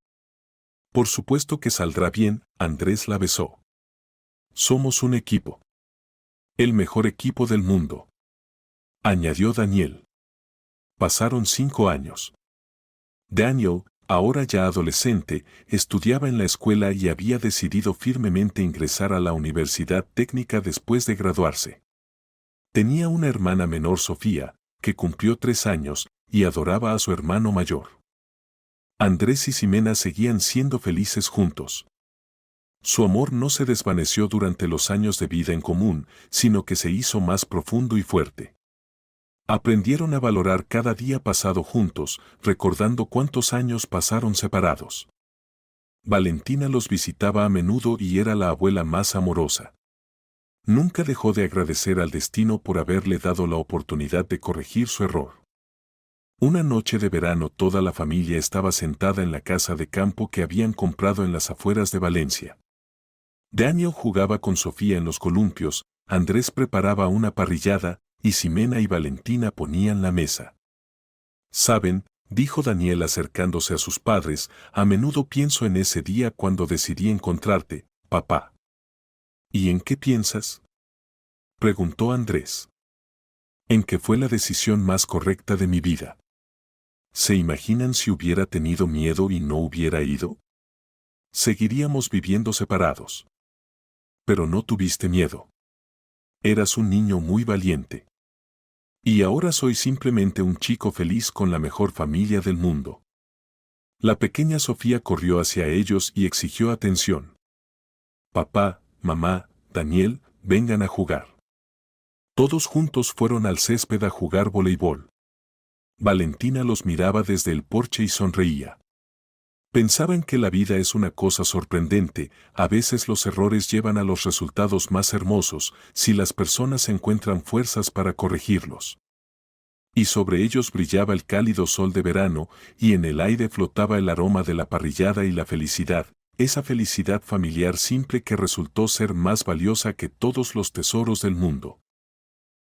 Por supuesto que saldrá bien, Andrés la besó. Somos un equipo. El mejor equipo del mundo. Añadió Daniel. Pasaron 5 años. Daniel, ahora ya adolescente, estudiaba en la escuela y había decidido firmemente ingresar a la Universidad Técnica después de graduarse. Tenía una hermana menor, Sofía, que cumplió 3 años, y adoraba a su hermano mayor. Andrés y Ximena seguían siendo felices juntos. Su amor no se desvaneció durante los años de vida en común, sino que se hizo más profundo y fuerte. Aprendieron a valorar cada día pasado juntos, recordando cuántos años pasaron separados. Valentina los visitaba a menudo y era la abuela más amorosa. Nunca dejó de agradecer al destino por haberle dado la oportunidad de corregir su error. Una noche de verano toda la familia estaba sentada en la casa de campo que habían comprado en las afueras de Valencia. Daniel jugaba con Sofía en los columpios, Andrés preparaba una parrillada, y Ximena y Valentina ponían la mesa. «¿Saben?», dijo Daniel acercándose a sus padres, «a menudo pienso en ese día cuando decidí encontrarte, papá». «¿Y en qué piensas?», preguntó Andrés. «En que fue la decisión más correcta de mi vida». ¿Se imaginan si hubiera tenido miedo y no hubiera ido? Seguiríamos viviendo separados. Pero no tuviste miedo. Eras un niño muy valiente. Y ahora soy simplemente un chico feliz con la mejor familia del mundo. La pequeña Sofía corrió hacia ellos y exigió atención. «Papá, mamá, Daniel, vengan a jugar». Todos juntos fueron al césped a jugar voleibol. Valentina los miraba desde el porche y sonreía. Pensaban que la vida es una cosa sorprendente, a veces los errores llevan a los resultados más hermosos si las personas encuentran fuerzas para corregirlos. Y sobre ellos brillaba el cálido sol de verano, y en el aire flotaba el aroma de la parrillada y la felicidad, esa felicidad familiar simple que resultó ser más valiosa que todos los tesoros del mundo.